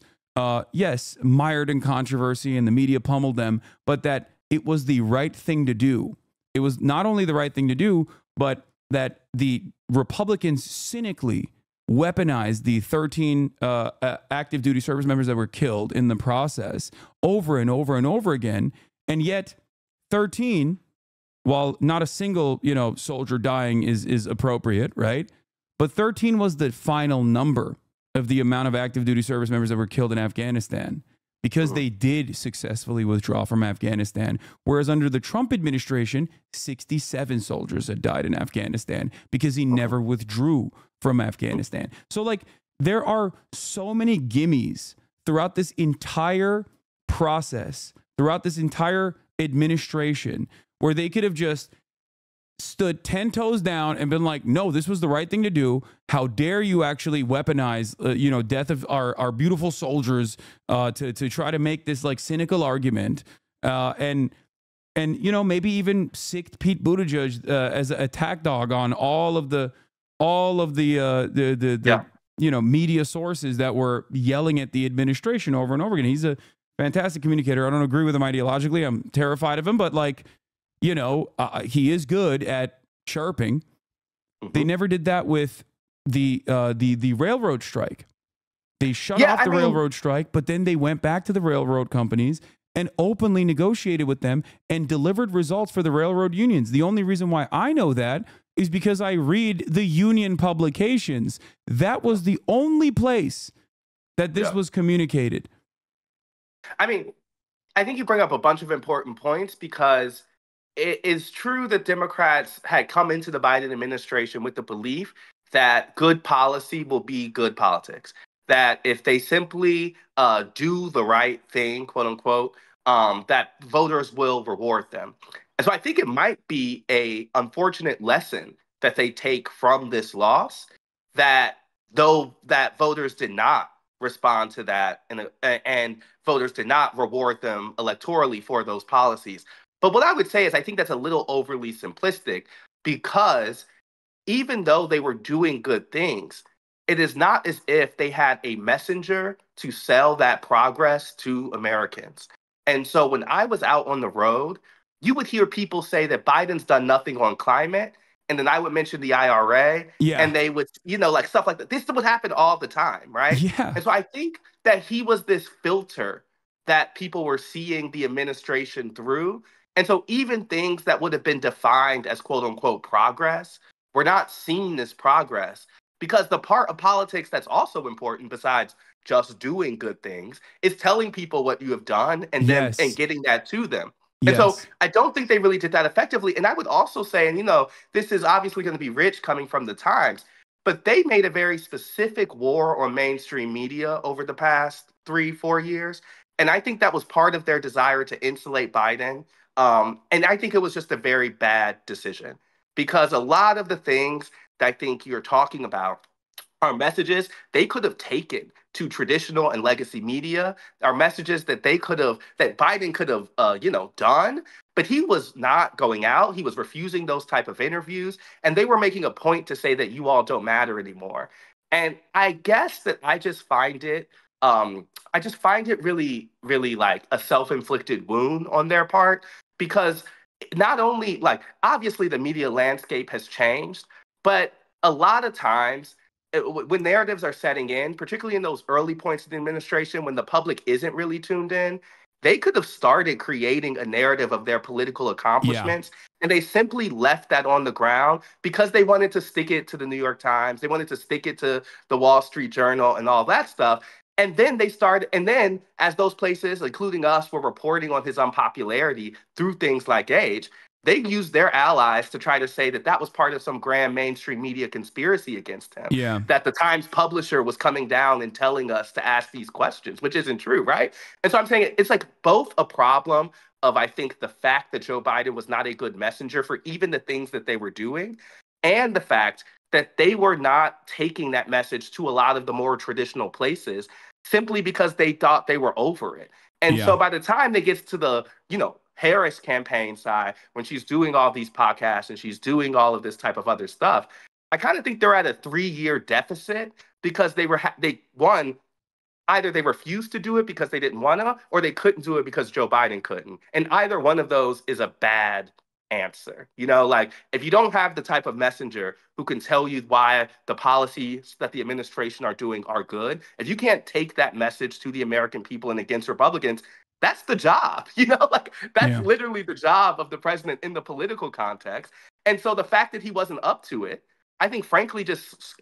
yes, mired in controversy and the media pummeled them, but that it was the right thing to do. It was not only the right thing to do, but that the Republicans cynically weaponized the 13 active duty service members that were killed in the process over and over and over again. And yet 13, while not a single, you know, soldier dying is appropriate, right? But 13 was the final number of the amount of active duty service members that were killed in Afghanistan, because they did successfully withdraw from Afghanistan. Whereas under the Trump administration, 67 soldiers had died in Afghanistan because he never withdrew from Afghanistan. So like, there are so many gimmies throughout this entire process, throughout this entire administration, where they could have just stood 10 toes down and been like, no, this was the right thing to do. How dare you actually weaponize, you know, death of our beautiful soldiers to try to make this like cynical argument. And you know, maybe even sicked Pete Buttigieg as an attack dog on all of the you know, media sources that were yelling at the administration over and over again. He's a fantastic communicator. I don't agree with him ideologically. I'm terrified of him, but like, you know, he is good at chirping. They never did that with the railroad strike. They shut off the railroad strike, but then they went back to the railroad companies and openly negotiated with them and delivered results for the railroad unions. The only reason why I know that is because I read the union publications. That was the only place that this was communicated. I mean, I think you bring up a bunch of important points, because it is true that Democrats had come into the Biden administration with the belief that good policy will be good politics. That if they simply do the right thing, quote unquote, that voters will reward them. And so I think it might be an unfortunate lesson that they take from this loss, that though that voters did not respond to that and voters did not reward them electorally for those policies. But what I would say is I think that's a little overly simplistic, because even though they were doing good things, it is not as if they had a messenger to sell that progress to Americans. And so when I was out on the road, you would hear people say that Biden's done nothing on climate. And then I would mention the IRA, and they would, you know, like stuff like that. This would happen all the time, right? Yeah. And so I think that he was this filter that people were seeing the administration through. And so even things that would have been defined as quote unquote progress were not seen as progress, because the part of politics that's also important besides just doing good things is telling people what you have done and then and getting that to them. And so I don't think they really did that effectively. And I would also say, and you know, this is obviously going to be rich coming from the Times, but they made a very specific war on mainstream media over the past 3-4 years. And I think that was part of their desire to insulate Biden. And I think it was just a very bad decision, because a lot of the things that I think you're talking about are messages they could have taken to traditional and legacy media, are messages that they could have, that Biden could have, you know, done. But he was not going out. He was refusing those type of interviews. And they were making a point to say that you all don't matter anymore. And I guess that I just find it really, really like a self-inflicted wound on their part, because not only, like, obviously the media landscape has changed, but a lot of times when narratives are setting in, particularly in those early points of the administration, when the public isn't really tuned in, they could have started creating a narrative of their political accomplishments. And they simply left that on the ground because they wanted to stick it to the New York Times. They wanted to stick it to the Wall Street Journal and all that stuff. And then they started, and then as those places, including us, were reporting on his unpopularity through things like age, they used their allies to try to say that that was part of some grand mainstream media conspiracy against him. Yeah. That the Times publisher was coming down and telling us to ask these questions, which isn't true, right? And so I'm saying it's like both a problem of, I think, the fact that Joe Biden was not a good messenger for even the things that they were doing, and the fact that they were not taking that message to a lot of the more traditional places simply because they thought they were over it. And Yeah. so by the time they get to the, Harris campaign side, when she's doing all these podcasts and she's doing all of this type of other stuff, I kind of think they're at a 3-year deficit because either they refused to do it because they didn't want to, or they couldn't do it because Joe Biden couldn't. And either one of those is a bad answer. Like if you don't have the type of messenger who can tell you why the policies that the administration are doing are good, if you can't take that message to the American people and against Republicans, that's the job. Like that's literally the job of the president in the political context. And so the fact that he wasn't up to it, I think frankly just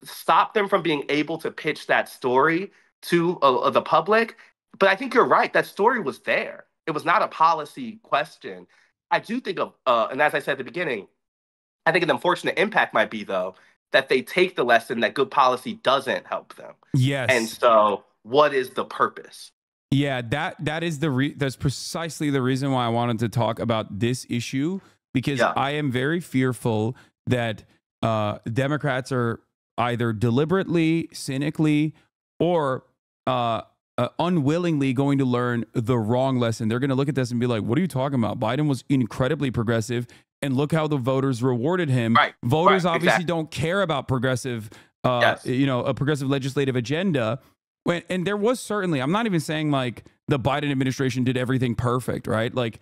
stopped them from being able to pitch that story to the public. But I think you're right. That story was there. It was not a policy question. I do think and as I said at the beginning, I think an unfortunate impact might be, though, that they take the lesson that good policy doesn't help them. Yes. And so what is the purpose? Yeah, that's precisely the reason why I wanted to talk about this issue, because I am very fearful that Democrats are either deliberately, cynically, or unwillingly going to learn the wrong lesson. They're going to look at this and be like, what are you talking about? Biden was incredibly progressive, and look how the voters rewarded him. Right. Voters obviously don't care about progressive, a progressive legislative agenda. And there was certainly, I'm not even saying like the Biden administration did everything perfect, right? Like,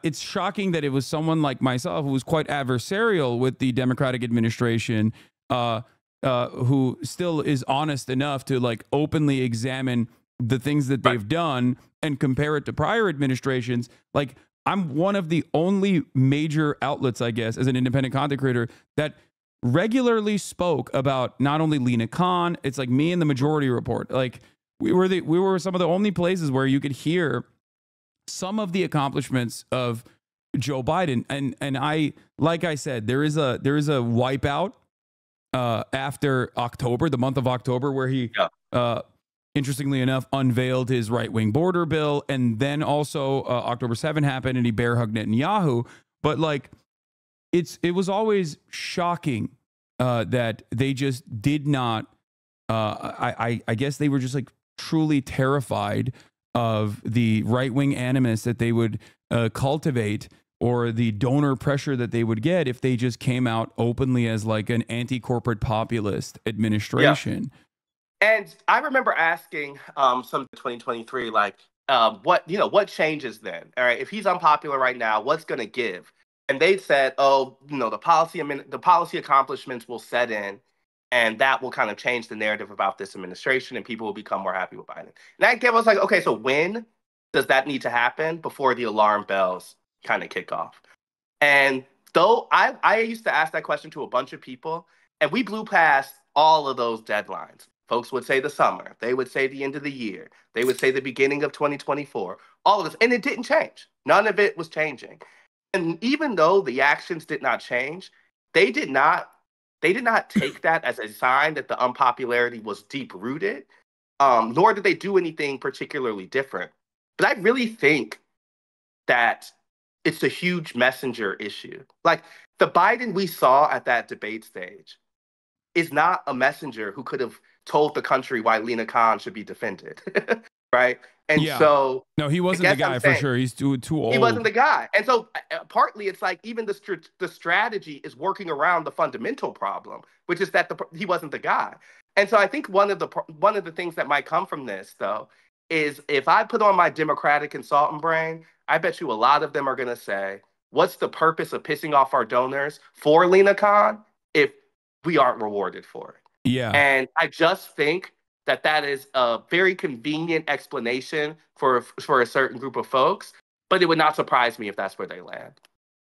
it's shocking that it was someone like myself who was quite adversarial with the Democratic administration, who still is honest enough to like openly examine the things that they've done and compare it to prior administrations. Like, I'm one of the only major outlets, I guess, as an independent content creator that regularly spoke about not only Lena Khan, it's like me and the Majority Report. Like, we were some of the only places where you could hear some of the accomplishments of Joe Biden. And I, like I said, there is a wipeout after October, the month of October, where he interestingly enough, unveiled his right-wing border bill. And then also October 7 happened and he bear hugged Netanyahu. But like, it was always shocking that they just did not, I guess they were just like truly terrified of the right-wing animus that they would cultivate, or the donor pressure that they would get if they just came out openly as like an anti-corporate populist administration. And I remember asking some 2023, like, what changes then? All right, if he's unpopular right now, what's going to give? And they said, the policy accomplishments will set in, and that will kind of change the narrative about this administration, and people will become more happy with Biden. And I was like, okay, so when does that need to happen before the alarm bells kind of kick off? And though I used to ask that question to a bunch of people, and we blew past all of those deadlines. Folks would say the summer. They would say the end of the year. They would say the beginning of 2024. All of this. And it didn't change. None of it was changing. And even though the actions did not change, they did not take that as a sign that the unpopularity was deep-rooted, nor did they do anything particularly different. But I really think that it's a huge messenger issue. Like, the Biden we saw at that debate stage is not a messenger who could have told the country why Lena Khan should be defended, right? And so... No, he wasn't the guy for sure. He's too old. He wasn't the guy. And so partly it's like even the strategy is working around the fundamental problem, which is that he wasn't the guy. And so I think one of the things that might come from this, though, is if I put on my Democratic consultant brain, I bet you a lot of them are going to say, what's the purpose of pissing off our donors for Lena Khan if we aren't rewarded for it? Yeah. And I just think that is a very convenient explanation for a certain group of folks, but it would not surprise me if that's where they land.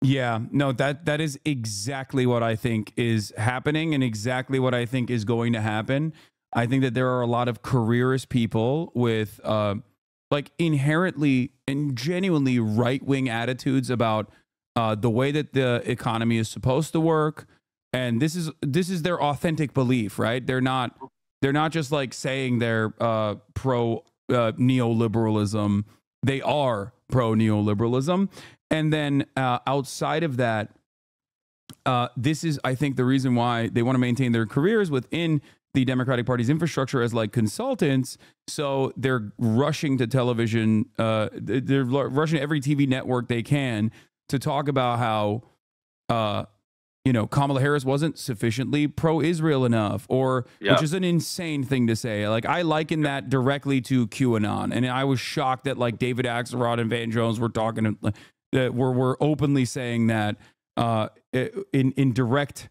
Yeah, no, that is exactly what I think is happening and exactly what I think is going to happen. I think that there are a lot of careerist people with like inherently and genuinely right-wing attitudes about the way that the economy is supposed to work. And this is their authentic belief, right? They're not just like saying they're pro neoliberalism. They are pro neoliberalism. And then outside of that, this is, I think, the reason why they want to maintain their careers within the Democratic Party's infrastructure as like consultants. So they're rushing to television. They're rushing to every TV network they can to talk about how, Kamala Harris wasn't sufficiently pro-Israel enough, which is an insane thing to say. Like, I liken that directly to QAnon. And I was shocked that like David Axelrod and Van Jones were talking, that were openly saying that in direct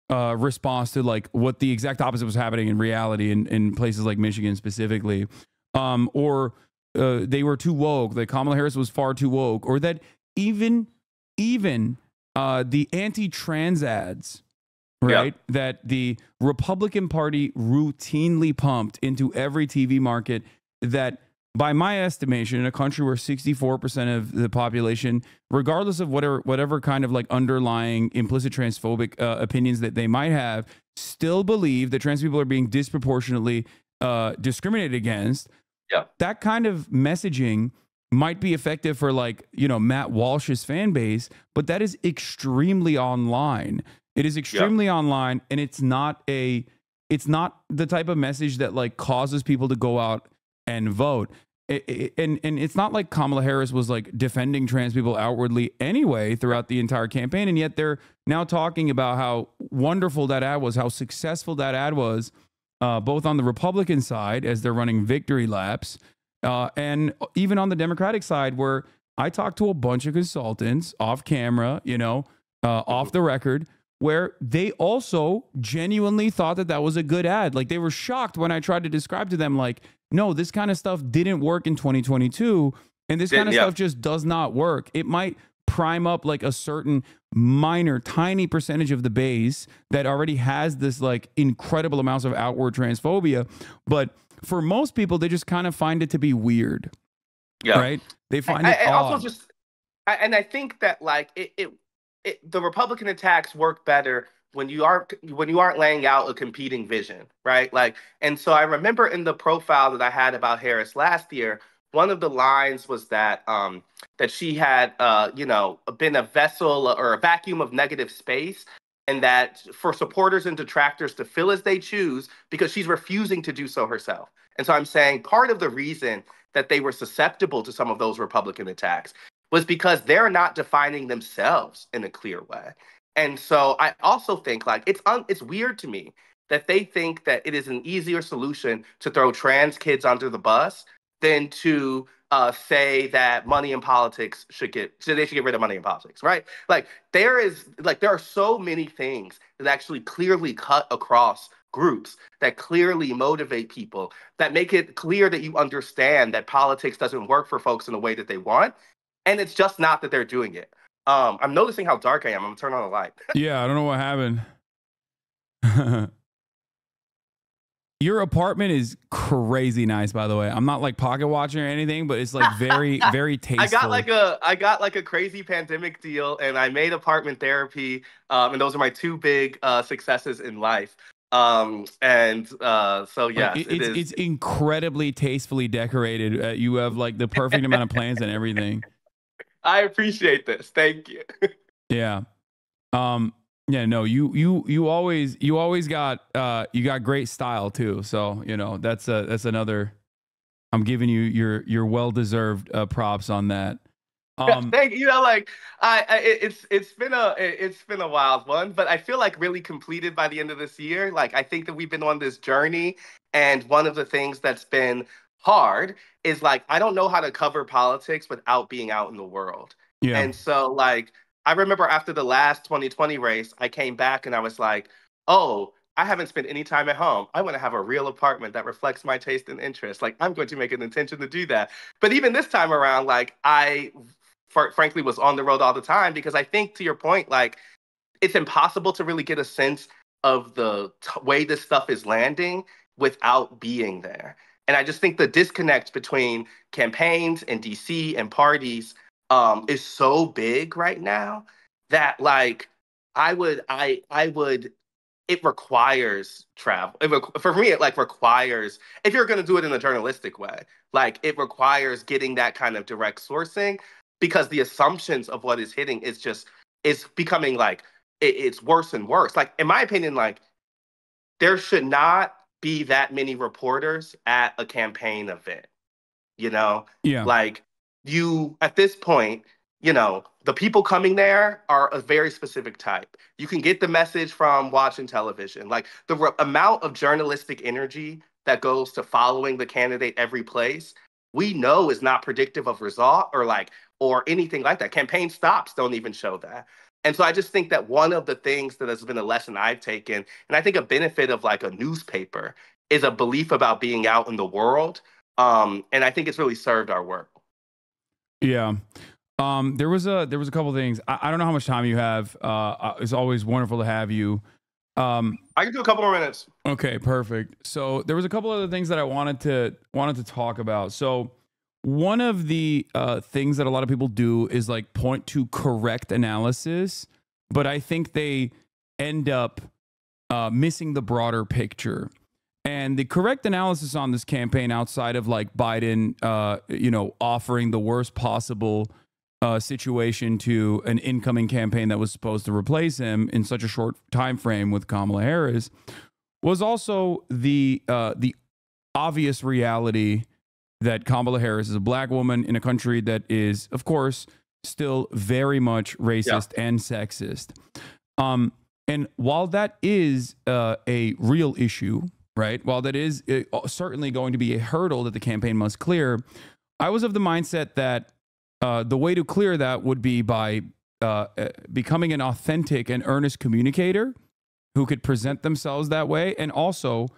response to like what the exact opposite was happening in reality in places like Michigan specifically, or they were too woke, that Kamala Harris was far too woke, or that even the anti-trans ads, right, that the Republican Party routinely pumped into every TV market, that by my estimation, in a country where 64% of the population, regardless of whatever kind of like underlying implicit transphobic opinions that they might have, still believe that trans people are being disproportionately discriminated against. That kind of messaging might be effective for like, Matt Walsh's fan base, but that is extremely online. It is extremely online, and it's not the type of message that like causes people to go out and vote. And it's not like Kamala Harris was like defending trans people outwardly anyway throughout the entire campaign. And yet they're now talking about how wonderful that ad was, how successful that ad was, both on the Republican side as they're running victory laps, and even on the Democratic side, where I talked to a bunch of consultants off camera, off the record, where they also genuinely thought that was a good ad. Like, they were shocked when I tried to describe to them, like, no, this kind of stuff didn't work in 2022, and this kind of stuff just does not work. It might prime up like a certain minor, tiny percentage of the base that already has this like incredible amounts of outward transphobia, but for most people, they just kind of find it to be weird. Right? They find it odd. And I think that like the Republican attacks work better when you aren't laying out a competing vision, right? Like, and so I remember in the profile that I had about Harris last year, one of the lines was that that she had been a vessel or a vacuum of negative space, and that for supporters and detractors to fill as they choose, because she's refusing to do so herself. And so I'm saying part of the reason that they were susceptible to some of those Republican attacks was because they're not defining themselves in a clear way. And so I also think like it's weird to me that they think that it is an easier solution to throw trans kids under the bus than to say that money in politics they should get rid of money in politics, right? Like there are so many things that actually clearly cut across groups, that clearly motivate people, that make it clear that you understand that politics doesn't work for folks in the way that they want. And it's just not that they're doing it. I'm noticing how dark I am. I'm gonna turn on the light. Yeah, I don't know what happened. Your apartment is crazy nice, by the way. I'm not like pocket watching or anything, but it's like very, very tasteful. I got like a crazy pandemic deal, and I made apartment therapy, and those are my two big successes in life. So yeah, it's incredibly tastefully decorated. You have like the perfect amount of plants and everything. I appreciate this. Thank you. Yeah. Yeah, no, you always got you got great style too. So, that's another, I'm giving you your well-deserved props on that. Thank you. It's been a wild one, but I feel like really completed by the end of this year. Like, I think that we've been on this journey, and one of the things that's been hard is like I don't know how to cover politics without being out in the world. Yeah. And so like I remember after the last 2020 race, I came back and I was like, oh, I haven't spent any time at home. I want to have a real apartment that reflects my taste and interest. Like, I'm going to make an intention to do that. But even this time around, like, I frankly was on the road all the time, because I think, to your point, like, it's impossible to really get a sense of the way this stuff is landing without being there. And I just think the disconnect between campaigns and DC and parties is so big right now that like it requires travel. For me, it like requires, if you're going to do it in a journalistic way, like it requires getting that kind of direct sourcing, because the assumptions of what is hitting is becoming like it's worse and worse. Like, in my opinion, like, there should not be that many reporters at a campaign event. You know, Yeah. like, you at this point, the people coming there are a very specific type. You can get the message from watching television. Like, the amount of journalistic energy that goes to following the candidate every place, we know is not predictive of result or anything like that. Campaign stops don't even show that. And so I just think that one of the things that has been a lesson I've taken, and I think a benefit of like a newspaper, is a belief about being out in the world. And I think it's really served our work. Yeah. There was a couple things. I don't know how much time you have. It's always wonderful to have you. I can do a couple more minutes. Okay, perfect. So there was a couple other things that I wanted to talk about. So one of the things that a lot of people do is like point to correct analysis, but I think they end up missing the broader picture. And the correct analysis on this campaign, outside of like Biden, offering the worst possible situation to an incoming campaign that was supposed to replace him in such a short time frame with Kamala Harris, was also the obvious reality that Kamala Harris is a black woman in a country that is, of course, still very much racist and sexist. And while that is a real issue, right? While that is certainly going to be a hurdle that the campaign must clear, I was of the mindset that the way to clear that would be by becoming an authentic and earnest communicator who could present themselves that way, and also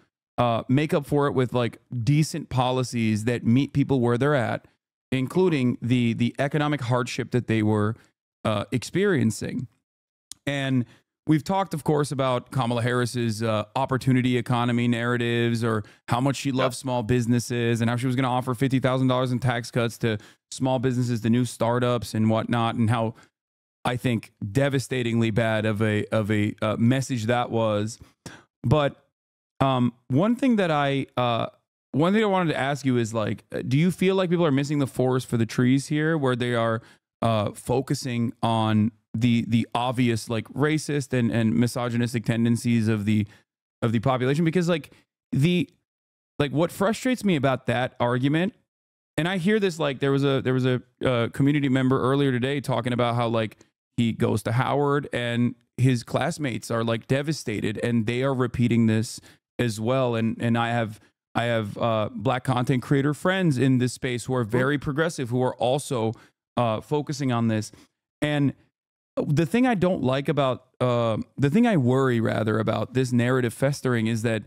make up for it with like decent policies that meet people where they're at, including the economic hardship that they were experiencing. And we've talked, of course, about Kamala Harris's opportunity economy narratives, or how much she loves small businesses, and how she was going to offer $50,000 in tax cuts to small businesses, to new startups and whatnot, and how I think devastatingly bad of a message that was. But one thing I wanted to ask you is, like, do you feel like people are missing the forest for the trees here, where they are focusing on the obvious like racist and misogynistic tendencies of the population? Because what frustrates me about that argument, and I hear this, like, there was a community member earlier today talking about how like he goes to Howard and his classmates are like devastated, and they are repeating this as well. And I have black content creator friends in this space who are very progressive, who are also focusing on this. And the thing I don't like about, the thing I worry rather about this narrative festering is that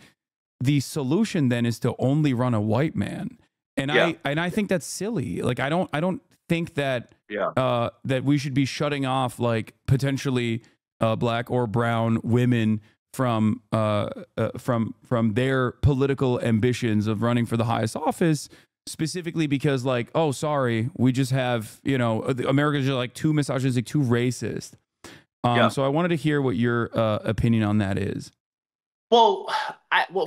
the solution then is to only run a white man. And I think that's silly. Like, I don't think that that we should be shutting off like potentially black or brown women from their political ambitions of running for the highest office, specifically because, like, oh, sorry, we just have, America's just like too misogynistic, too racist. So I wanted to hear what your opinion on that is. Well,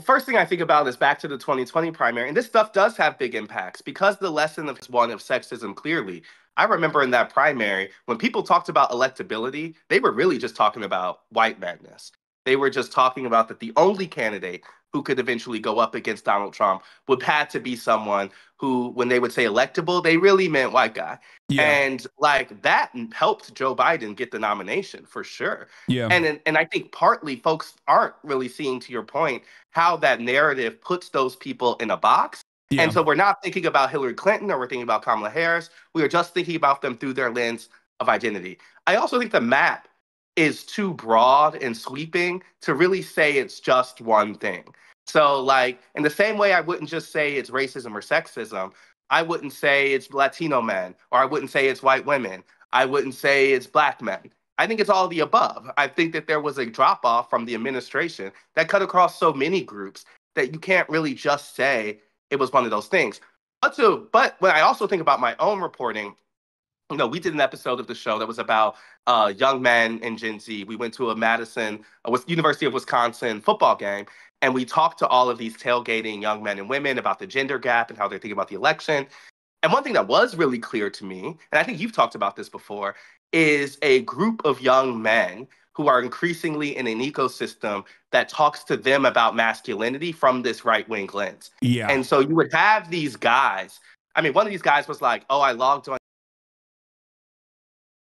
first thing I think about is back to the 2020 primary, and this stuff does have big impacts because the lesson of one of sexism clearly. I remember in that primary, when people talked about electability, they were really just talking about white madness. They were just talking about that the only candidate who could eventually go up against Donald Trump would have to be someone who, when they would say electable, they really meant white guy. Yeah. And like that helped Joe Biden get the nomination for sure. Yeah. And I think partly folks aren't really seeing, to your point, how that narrative puts those people in a box. Yeah. And so we're not thinking about Hillary Clinton or we're thinking about Kamala Harris. We are just thinking about them through their lens of identity. I also think the map is too broad and sweeping to really say it's just one thing. So, like, in the same way I wouldn't just say it's racism or sexism, I wouldn't say it's Latino men, or I wouldn't say it's white women. I wouldn't say it's black men. I think it's all the above. I think that there was a drop-off from the administration that cut across so many groups that you can't really just say it was one of those things. But when I also think about my own reporting, we did an episode of the show that was about young men and Gen Z. We went to a University of Wisconsin football game, and we talked to all of these tailgating young men and women about the gender gap and how they're thinking about the election. And one thing that was really clear to me, and I think you've talked about this before, is a group of young men who are increasingly in an ecosystem that talks to them about masculinity from this right-wing lens. Yeah. And so you would have these guys. I mean, one of these guys was like, oh, I logged on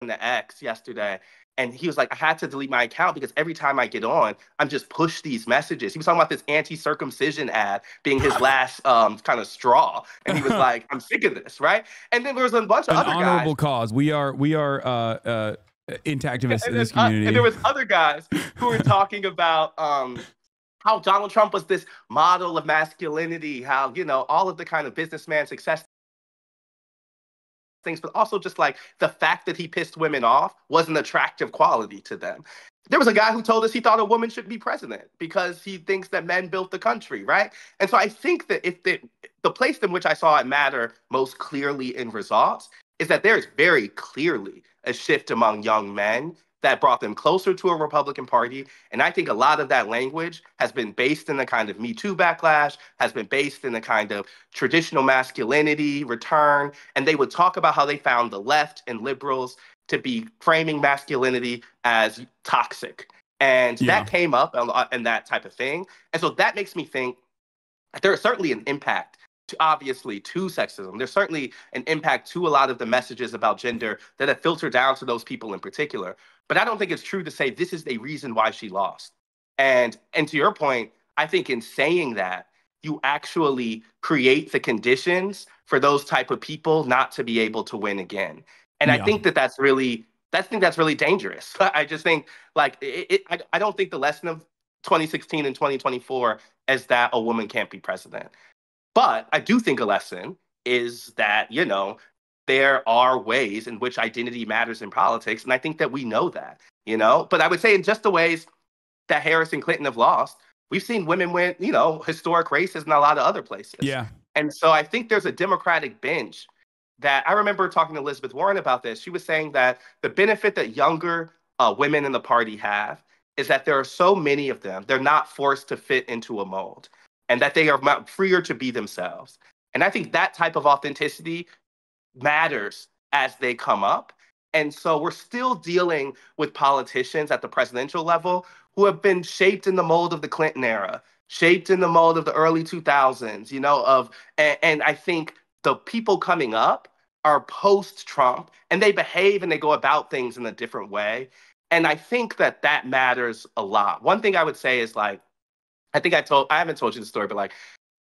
the X yesterday. And he was like, I had to delete my account because every time I get on, I'm just pushed these messages. He was talking about this anti-circumcision ad being his last kind of straw. And he was like, I'm sick of this, right? And then there was a bunch of other guys. An honorable cause. We are intactivists in this community. And there was other guys who were talking about how Donald Trump was this model of masculinity, how, you know, all of the kind of businessman success things, but also just like the fact that he pissed women off was an attractive quality to them. There was a guy who told us he thought a woman should be president because he thinks that men built the country, right? And so I think that if the place in which I saw it matter most clearly in results is that there's very clearly a shift among young men that brought them closer to a Republican Party. And I think a lot of that language has been based in the kind of Me Too backlash, has been based in the kind of traditional masculinity return. And they would talk about how they found the left and liberals to be framing masculinity as toxic. And that came up and that type of thing. And so that makes me think that there is certainly an impact obviously to sexism. There's certainly an impact to a lot of the messages about gender that have filtered down to those people in particular. But I don't think it's true to say this is a reason why she lost. And to your point, I think in saying that, you actually create the conditions for those type of people not to be able to win again. And I think that's really dangerous. I just think like I don't think the lesson of 2016 and 2024 is that a woman can't be president. But I do think a lesson is that, you know, there are ways in which identity matters in politics. And I think that we know that, you know, but I would say in just the ways that Harris and Clinton have lost, we've seen women win, you know, historic races in a lot of other places. Yeah. And so I think there's a Democratic bench that I remember talking to Elizabeth Warren about this. She was saying that the benefit that younger women in the party have is that there are so many of them, they're not forced to fit into a mold, and that they are freer to be themselves. And I think that type of authenticity matters as they come up. And so we're still dealing with politicians at the presidential level who have been shaped in the mold of the Clinton era, shaped in the mold of the early 2000s, you know, and I think the people coming up are post-Trump, and they behave and they go about things in a different way. And I think that that matters a lot. One thing I would say is like, I haven't told you the story, but like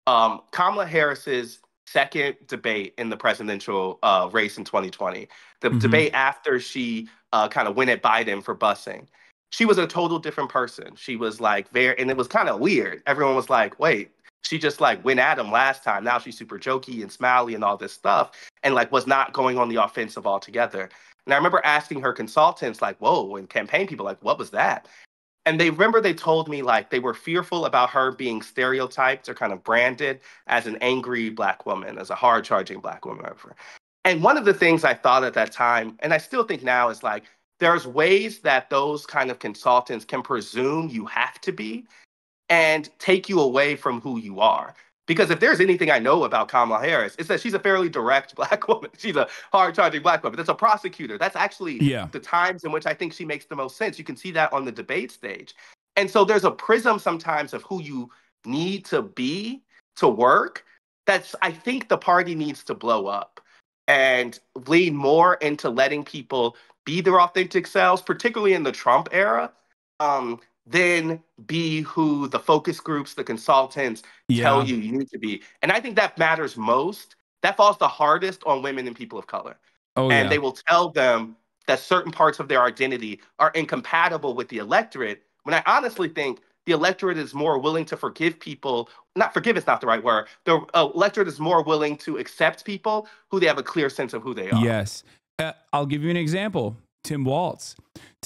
Kamala Harris's second debate in the presidential race in 2020, the debate after she kind of went at Biden for busing, she was a total different person. She was like and it was kind of weird. Everyone was like, wait, she just like went at him last time. Now she's super jokey and smiley and all this stuff, and like was not going on the offensive altogether. And I remember asking her consultants like, whoa, and campaign people like, what was that? And they told me like they were fearful about her being stereotyped or kind of branded as an angry Black woman, as a hard-charging Black woman. Whatever. And one of the things I thought at that time, and I still think now, is like there's ways that those kind of consultants can presume you have to be and take you away from who you are. Because if there's anything I know about Kamala Harris, it's that she's a fairly direct Black woman. She's a hard-charging Black woman. That's a prosecutor. That's actually the times in which I think she makes the most sense. You can see that on the debate stage. And so there's a prism sometimes of who you need to be to work. I think the party needs to blow up and lean more into letting people be their authentic selves, particularly in the Trump era. Then be who the focus groups, the consultants tell you need to be. And I think that matters most. That falls the hardest on women and people of color. And they will tell them that certain parts of their identity are incompatible with the electorate, when I honestly think the electorate is more willing to forgive people. Not forgive is not the right word. The electorate is more willing to accept people who they have a clear sense of who they are. Yes. I'll give you an example. Tim Walz.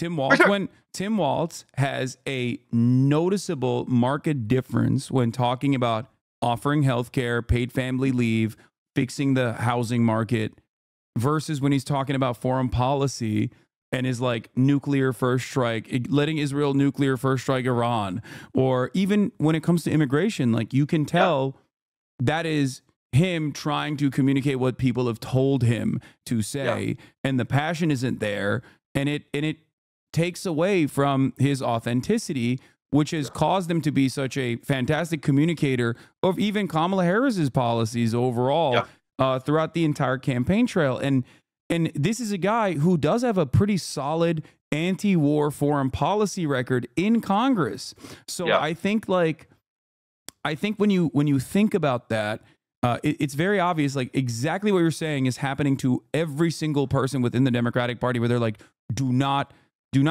When Tim Walz has a noticeable marked difference when talking about offering healthcare, paid family leave, fixing the housing market, versus when he's talking about foreign policy and is like nuclear first strike, letting Israel nuclear first strike Iran, or even when it comes to immigration, like you can tell that is him trying to communicate what people have told him to say, and the passion isn't there, and it takes away from his authenticity, which has caused him to be such a fantastic communicator of even Kamala Harris's policies overall throughout the entire campaign trail. And this is a guy who does have a pretty solid anti-war foreign policy record in Congress. So I think when you think about that, it's very obvious, like exactly what you're saying is happening to every single person within the Democratic Party, where they're like, do not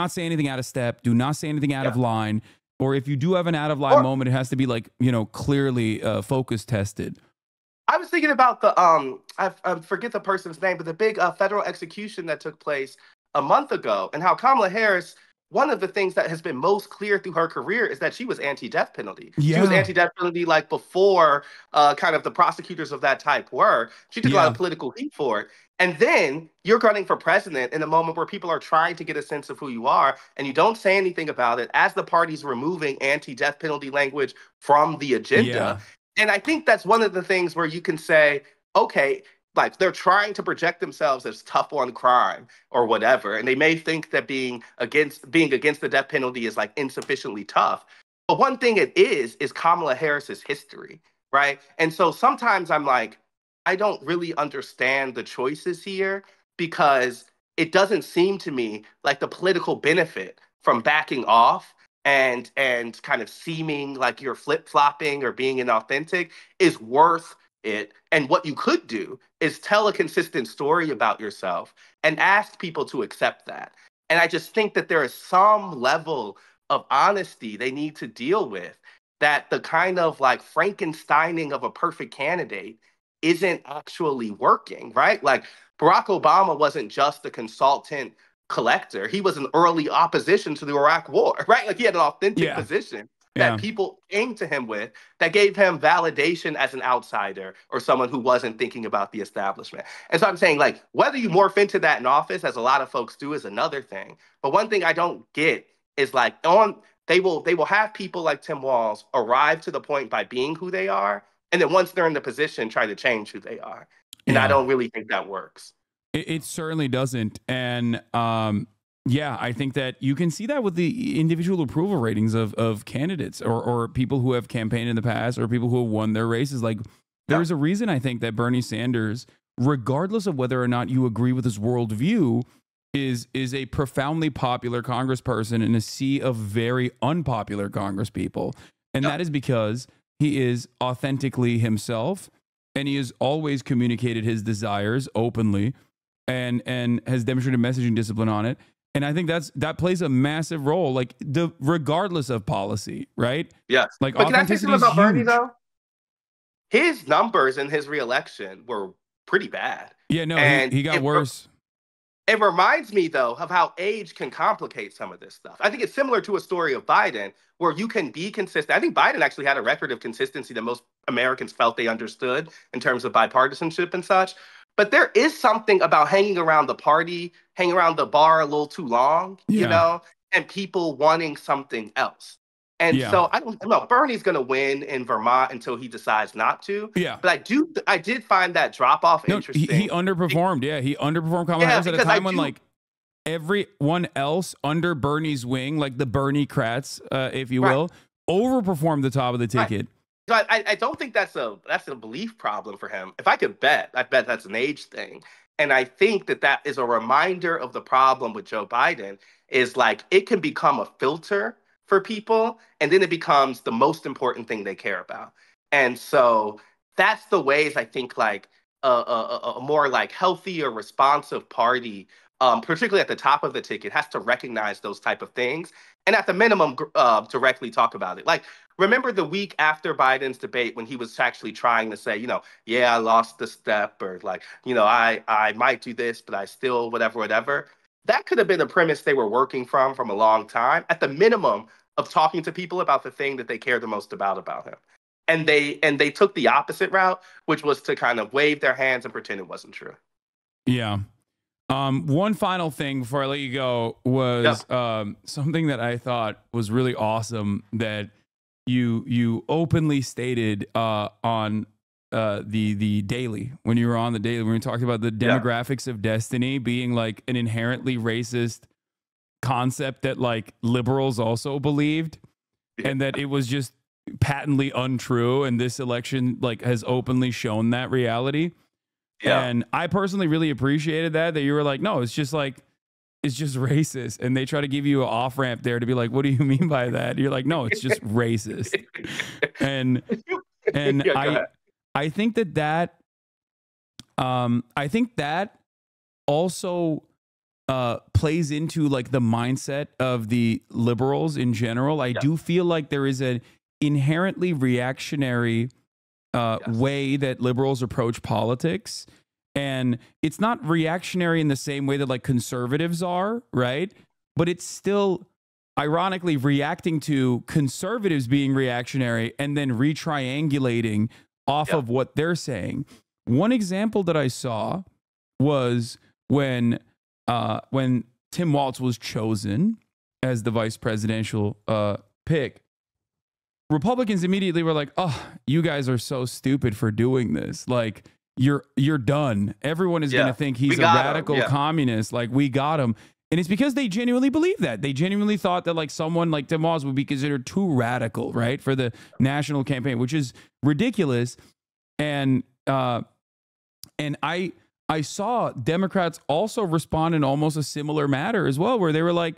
say anything out of step, do not say anything out of line. Or if you do have an out of line moment, it has to be like, clearly focus tested. I was thinking about the I forget the person's name, but the big federal execution that took place a month ago, and how Kamala Harris, one of the things that has been most clear through her career is that she was anti-death penalty. She was anti-death penalty like before kind of the prosecutors of that type were. She took a lot of political heat for it. And then you're running for president in a moment where people are trying to get a sense of who you are, and you don't say anything about it as the party's removing anti-death penalty language from the agenda. And I think that's one of the things where you can say, okay, like they're trying to project themselves as tough on crime or whatever, and they may think that being against the death penalty is like insufficiently tough. But one thing it is Kamala Harris's history, right? And so sometimes I'm like, I don't really understand the choices here, because it doesn't seem to me like the political benefit from backing off and kind of seeming like you're flip-flopping or being inauthentic is worth it. And what you could do is tell a consistent story about yourself and ask people to accept that. And I just think that there is some level of honesty they need to deal with, that the kind of like Frankensteining of a perfect candidate isn't actually working, right? Like Barack Obama wasn't just a consultant collector. He was an early opposition to the Iraq War, right? Like he had an authentic position that people came to him with that gave him validation as an outsider or someone who wasn't thinking about the establishment. And so I'm saying, like, whether you morph into that in office, as a lot of folks do, is another thing. But one thing I don't get is like they will have people like Tim Walz arrive to the point by being who they are, and then once they're in the position, try to change who they are. And I don't really think that works. It certainly doesn't. And I think that you can see that with the individual approval ratings of candidates or people who have campaigned in the past or people who have won their races. Like there's a reason I think that Bernie Sanders, regardless of whether or not you agree with his worldview, is a profoundly popular congressperson in a sea of very unpopular congresspeople. And that is because he is authentically himself, and he has always communicated his desires openly and has demonstrated messaging discipline on it. And I think that plays a massive role, like regardless of policy, right? Yes. Like, but can I say something about Bernie though? His numbers in his reelection were pretty bad. Yeah, no, he got worse. It reminds me, though, of how age can complicate some of this stuff. I think it's similar to a story of Biden, where you can be consistent. I think Biden actually had a record of consistency that most Americans felt they understood in terms of bipartisanship and such. But there is something about hanging around the party, hanging around the bar a little too long, you know, and people wanting something else. And so I don't know. Bernie's going to win in Vermont until he decides not to. Yeah. But I did find that drop off interesting. He underperformed. He underperformed Kamala Harris at a time when like everyone else under Bernie's wing, like the Bernie Krats, if you will, overperformed the top of the ticket. So I don't think that's a belief problem for him. If I could bet, I bet that's an age thing. And I think that is a reminder of the problem with Joe Biden is like it can become a filter for people, and then it becomes the most important thing they care about. And so that's the ways I think like a more like healthy or responsive party, particularly at the top of the ticket, has to recognize those type of things and at the minimum directly talk about it. Like, remember the week after Biden's debate when he was actually trying to say, I lost the step, or like, I might do this, but I still whatever. That could have been a premise they were working from a long time, at the minimum of talking to people about the thing that they care the most about him. And they took the opposite route, which was to kind of wave their hands and pretend it wasn't true. Yeah. One final thing before I let you go was something that I thought was really awesome that you openly stated on the Daily, when you were on the Daily, when we talked about the demographics of destiny being like an inherently racist concept that like liberals also believed, and that it was just patently untrue, and this election like has openly shown that reality. And I personally really appreciated that you were like, no, it's just racist, and they try to give you an off ramp there to be like, what do you mean by that? You're like, no, it's just racist. And I think that also plays into like the mindset of the liberals in general. I do feel like there is an inherently reactionary way that liberals approach politics. And it's not reactionary in the same way that like conservatives are, right? But it's still ironically reacting to conservatives being reactionary and then retriangulating off of what they're saying. One example that I saw was when Tim Walz was chosen as the vice presidential pick. Republicans immediately were like, oh, you guys are so stupid for doing this. Like, you're done. Everyone is going to think he's a radical communist. Like, we got him. And it's because they genuinely believe that. They genuinely thought that like someone like Tim Walz would be considered too radical, right, for the national campaign, which is ridiculous. And I saw Democrats also respond in almost a similar manner as well, where they were like,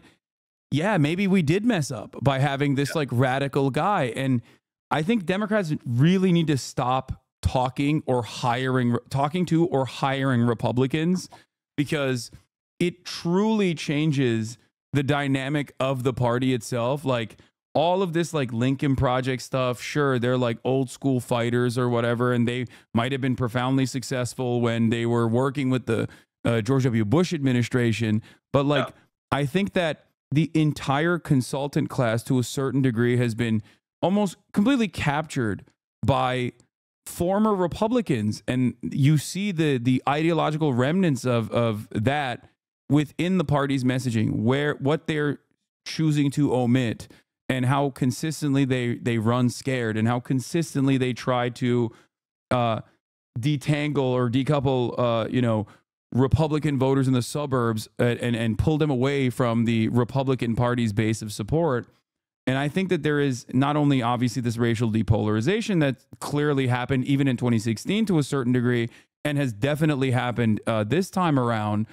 yeah, maybe we did mess up by having this like radical guy. And I think Democrats really need to stop talking to or hiring Republicans, because it truly changes the dynamic of the party itself. Like all of this like Lincoln Project stuff, sure, they're like old school fighters or whatever, and they might have been profoundly successful when they were working with the George W. Bush administration. But like, I think that the entire consultant class to a certain degree has been almost completely captured by former Republicans. And you see the ideological remnants of that within the party's messaging, what they're choosing to omit, and how consistently they run scared, and how consistently they try to detangle or decouple, Republican voters in the suburbs and pull them away from the Republican Party's base of support. And I think that there is not only obviously this racial depolarization that clearly happened even in 2016 to a certain degree, and has definitely happened this time around.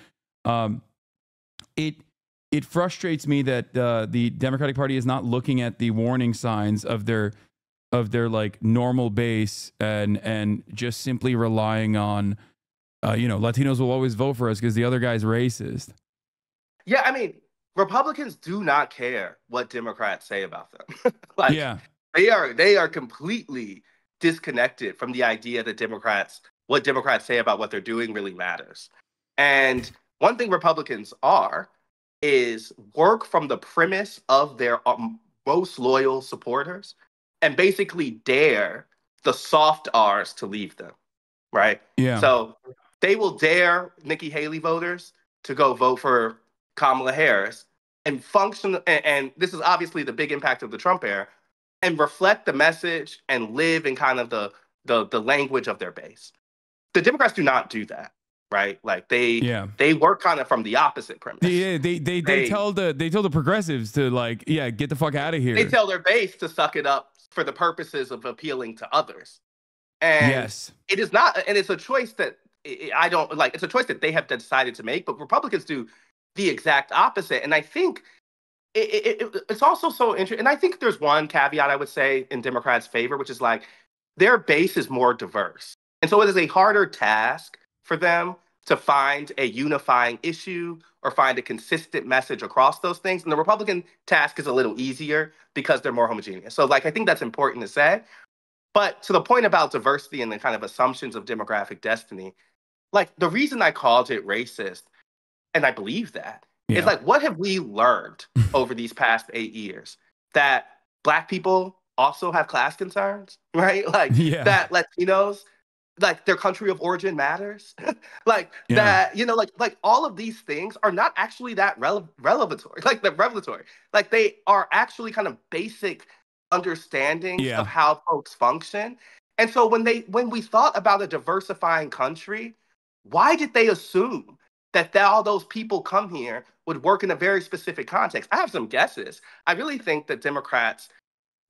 It frustrates me that the Democratic Party is not looking at the warning signs of their like normal base and just simply relying on Latinos will always vote for us because the other guy's racist. Yeah, I mean, Republicans do not care what Democrats say about them. They are completely disconnected from the idea that what Democrats say about what they're doing really matters. And one thing Republicans is work from the premise of their most loyal supporters and basically dare the soft R's to leave them, right? Yeah. So they will dare Nikki Haley voters to go vote for Kamala Harris and function, and this is obviously the big impact of the Trump era, and reflect the message and live in kind of the language of their base. The Democrats do not do that. Right, like they work kind of from the opposite premise. Yeah, they tell the progressives to like, get the fuck out of here. They tell their base to suck it up for the purposes of appealing to others. And it is not, and it's a choice that I don't like. It's a choice that they have decided to make, but Republicans do the exact opposite. And I think it's also so interesting. And I think there's one caveat I would say in Democrats' favor, which is like their base is more diverse, and so it is a harder task for them to find a unifying issue or find a consistent message across those things. And the Republican task is a little easier because they're more homogeneous. So like, I think that's important to say. But to the point about diversity and the kind of assumptions of demographic destiny, like the reason I called it racist, and I believe that, is like, what have we learned over these past 8 years? That Black people also have class concerns, right? Like that Latinos, like their country of origin matters. That, like all of these things are not actually that revelatory. Like they are actually kind of basic understandings of how folks function. And so when we thought about a diversifying country, why did they assume that all those people come here would work in a very specific context. I have some guesses. I really think that Democrats,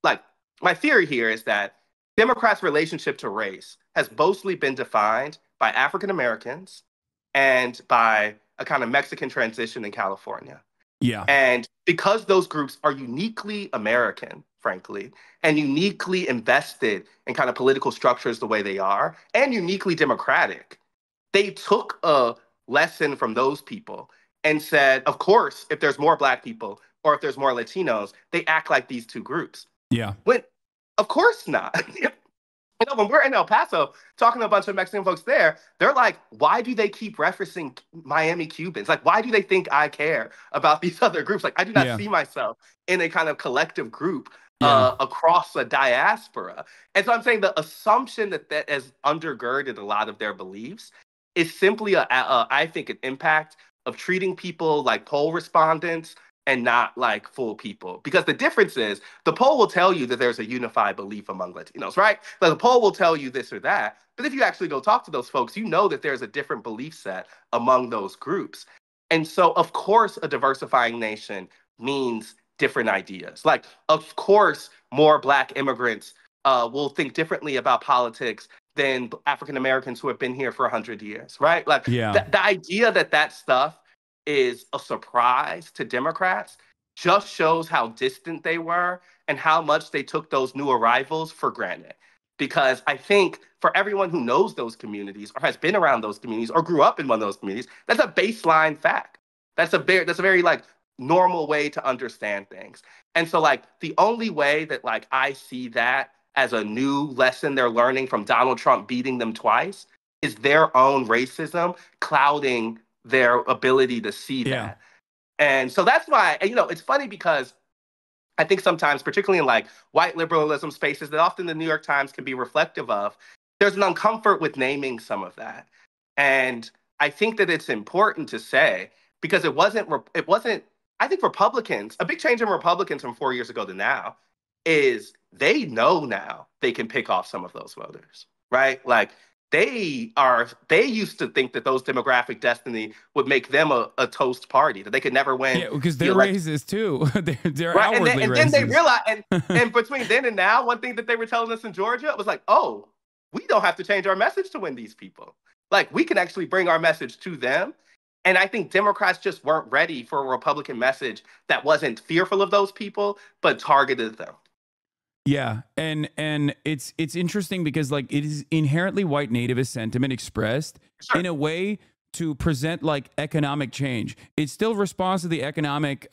like, my theory here is that Democrats' relationship to race has mostly been defined by African Americans and by a kind of Mexican transition in California. Yeah. And because those groups are uniquely American, frankly, and uniquely invested in kind of political structures the way they are, and uniquely democratic, they took a lesson from those people and said, of course, if there's more Black people or if there's more Latinos, they act like these two groups. Yeah. When, of course not. When we're in El Paso talking to a bunch of Mexican folks there, they're like, why do they keep referencing Miami Cubans? Like, why do they think I care about these other groups? Like, I do not see myself in a kind of collective group across a diaspora. And so I'm saying the assumption that has undergirded a lot of their beliefs is simply, I think, an impact of treating people like poll respondents and not like full people. Because the difference is the poll will tell you that there's a unified belief among Latinos, right? Like the poll will tell you this or that. But if you actually go talk to those folks, you know that there's a different belief set among those groups. And so, of course, a diversifying nation means different ideas. Like, of course, more Black immigrants will think differently about politics than African Americans who have been here for 100 years, right? Like the idea that that stuff is a surprise to Democrats just shows how distant they were and how much they took those new arrivals for granted. Because I think for everyone who knows those communities or has been around those communities or grew up in one of those communities, that's a baseline fact. That's a very like normal way to understand things. And so like the only way that like I see that as a new lesson they're learning from Donald Trump beating them twice is their own racism clouding their ability to see that. And so that's why, you know, it's funny because I think sometimes, particularly in like white liberalism spaces that often the New York Times can be reflective of, there's an uncomfort with naming some of that. And I think that it's important to say, because it wasn't, I think Republicans, a big change in Republicans from 4 years ago to now is they know now they can pick off some of those voters, right? Like, they used to think that those demographic destiny would make them a toast party, that they could never win. Yeah, because they're racist too. they're right? outwardly and racist. then they realized, and between then and now, one thing that they were telling us in Georgia was like, oh, we don't have to change our message to win these people. Like, we can actually bring our message to them. And I think Democrats just weren't ready for a Republican message that wasn't fearful of those people, but targeted them. Yeah, and it's interesting because like it is inherently white nativist sentiment expressed in a way to present like economic change. It still responds to the economic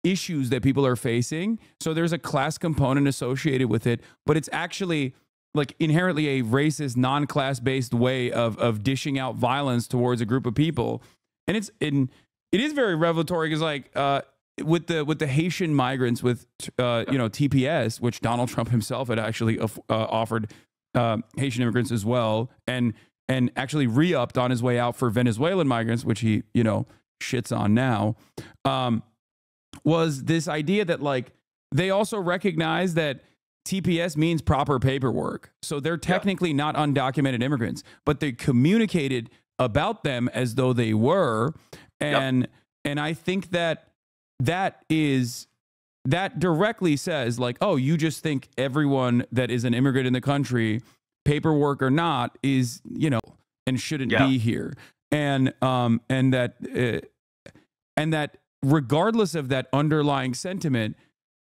issues that people are facing. So there's a class component associated with it, but it's actually like inherently a racist, non-class based way of dishing out violence towards a group of people. And it is very revelatory because like with the Haitian migrants with TPS, which Donald Trump himself had actually offered Haitian immigrants as well, and actually re-upped on his way out for Venezuelan migrants, which he shits on now, was this idea that like they also recognize that TPS means proper paperwork, so they're technically not undocumented immigrants, but they communicated about them as though they were, and I think that directly says like, oh, you just think everyone that is an immigrant in the country, paperwork or not, is and shouldn't be here, and that regardless of that underlying sentiment,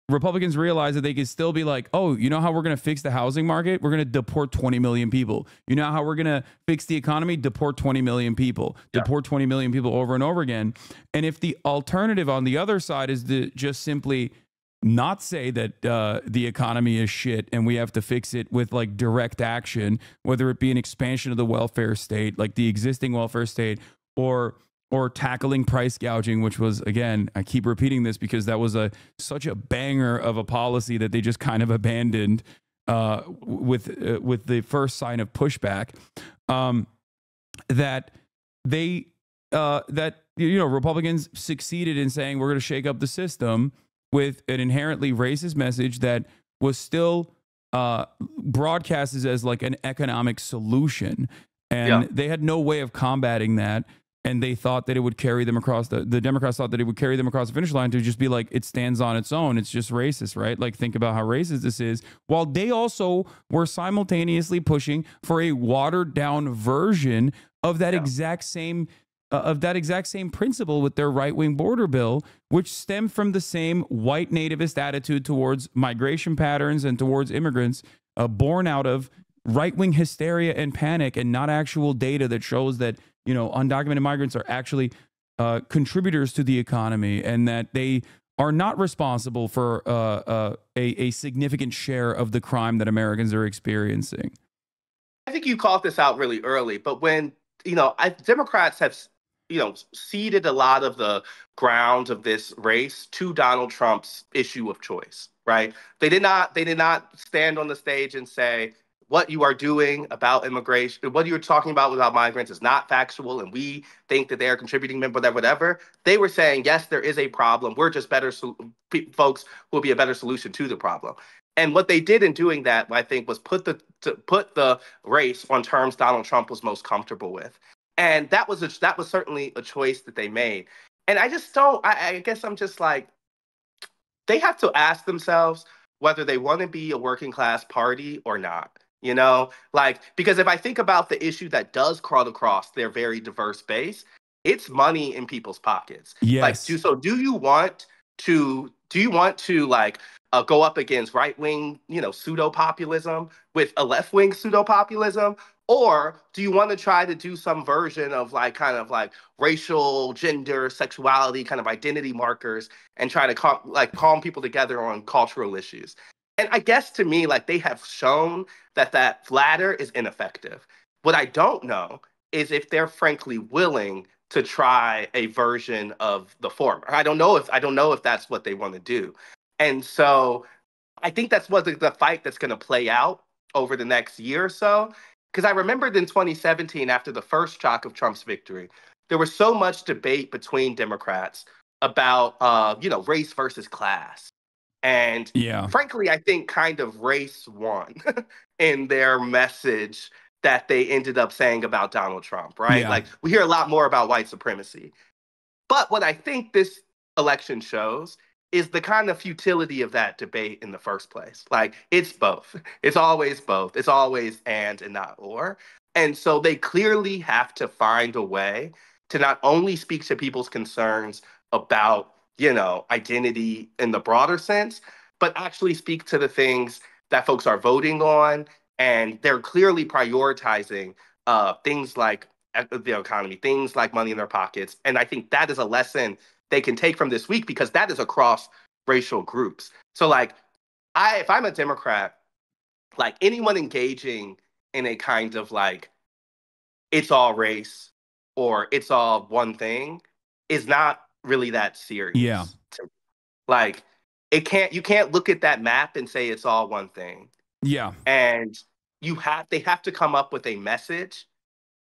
Republicans realize that they can still be like, oh, you know how we're going to fix the housing market? We're going to deport 20 million people. You know how we're going to fix the economy? Deport 20 million people. Deport 20 million people over and over again. And if the alternative on the other side is to just simply not say that the economy is shit and we have to fix it with like direct action, whether it be an expansion of the welfare state, like the existing welfare state, or tackling price gouging, which was, again, I keep repeating this because that was such a banger of a policy that they just kind of abandoned with the first sign of pushback. That Republicans succeeded in saying we're going to shake up the system with an inherently racist message that was still broadcasted as like an economic solution, and they had no way of combating that. and they thought that it would carry them across the Democrats thought that it would carry them across the finish line to just be like, it stands on its own. It's just racist, right? Like, think about how racist this is. While they also were simultaneously pushing for a watered down version of that exact same principle with their right-wing border bill, which stemmed from the same white nativist attitude towards migration patterns and towards immigrants, born out of right-wing hysteria and panic, and not actual data that shows that, you know, undocumented migrants are actually contributors to the economy, and that they are not responsible for a significant share of the crime that Americans are experiencing. I think you called this out really early, but when, you know, Democrats have, you know, ceded a lot of the ground of this race to Donald Trump's issue of choice, right? They did not stand on the stage and say, what you are doing about immigration, what you're talking about migrants is not factual, and we think that they are contributing members, whatever. They were saying, yes, there is a problem. We're just better folks will be a better solution to the problem. And what they did in doing that, I think, was put the race on terms Donald Trump was most comfortable with. And that was certainly a choice that they made. And I just don't, I guess I'm just like, they have to ask themselves whether they want to be a working class party or not. You know, like, because if I think about the issue that does crawl across their very diverse base, it's money in people's pockets. Yes. Like, do you want to like go up against right-wing, you know, pseudo-populism with a left-wing pseudo-populism? Or do you want to try to do some version of like kind of like racial, gender, sexuality kind of identity markers and try to calm people together on cultural issues? And I guess to me, like, they have shown that latter is ineffective. What I don't know is if they're frankly willing to try a version of the former. I don't know if that's what they want to do. And so I think that's what the fight that's going to play out over the next year or so. Because I remembered in 2017, after the first shock of Trump's victory, there was so much debate between Democrats about, you know, race versus class. And frankly, I think kind of race won in their message that they ended up saying about Donald Trump, right? Yeah. Like, we hear a lot more about white supremacy. But what I think this election shows is the kind of futility of that debate in the first place. Like, it's both. It's always both. It's always and not or. And so they clearly have to find a way to not only speak to people's concerns about, you know, identity in the broader sense, but actually speak to the things that folks are voting on. And they're clearly prioritizing things like the economy, things like money in their pockets. And I think that is a lesson they can take from this week, because that is across racial groups. So like, if I'm a Democrat, like, anyone engaging in a kind of like, it's all race or it's all one thing is not really that serious. Yeah. Like, you can't look at that map and say it's all one thing. Yeah. And they have to come up with a message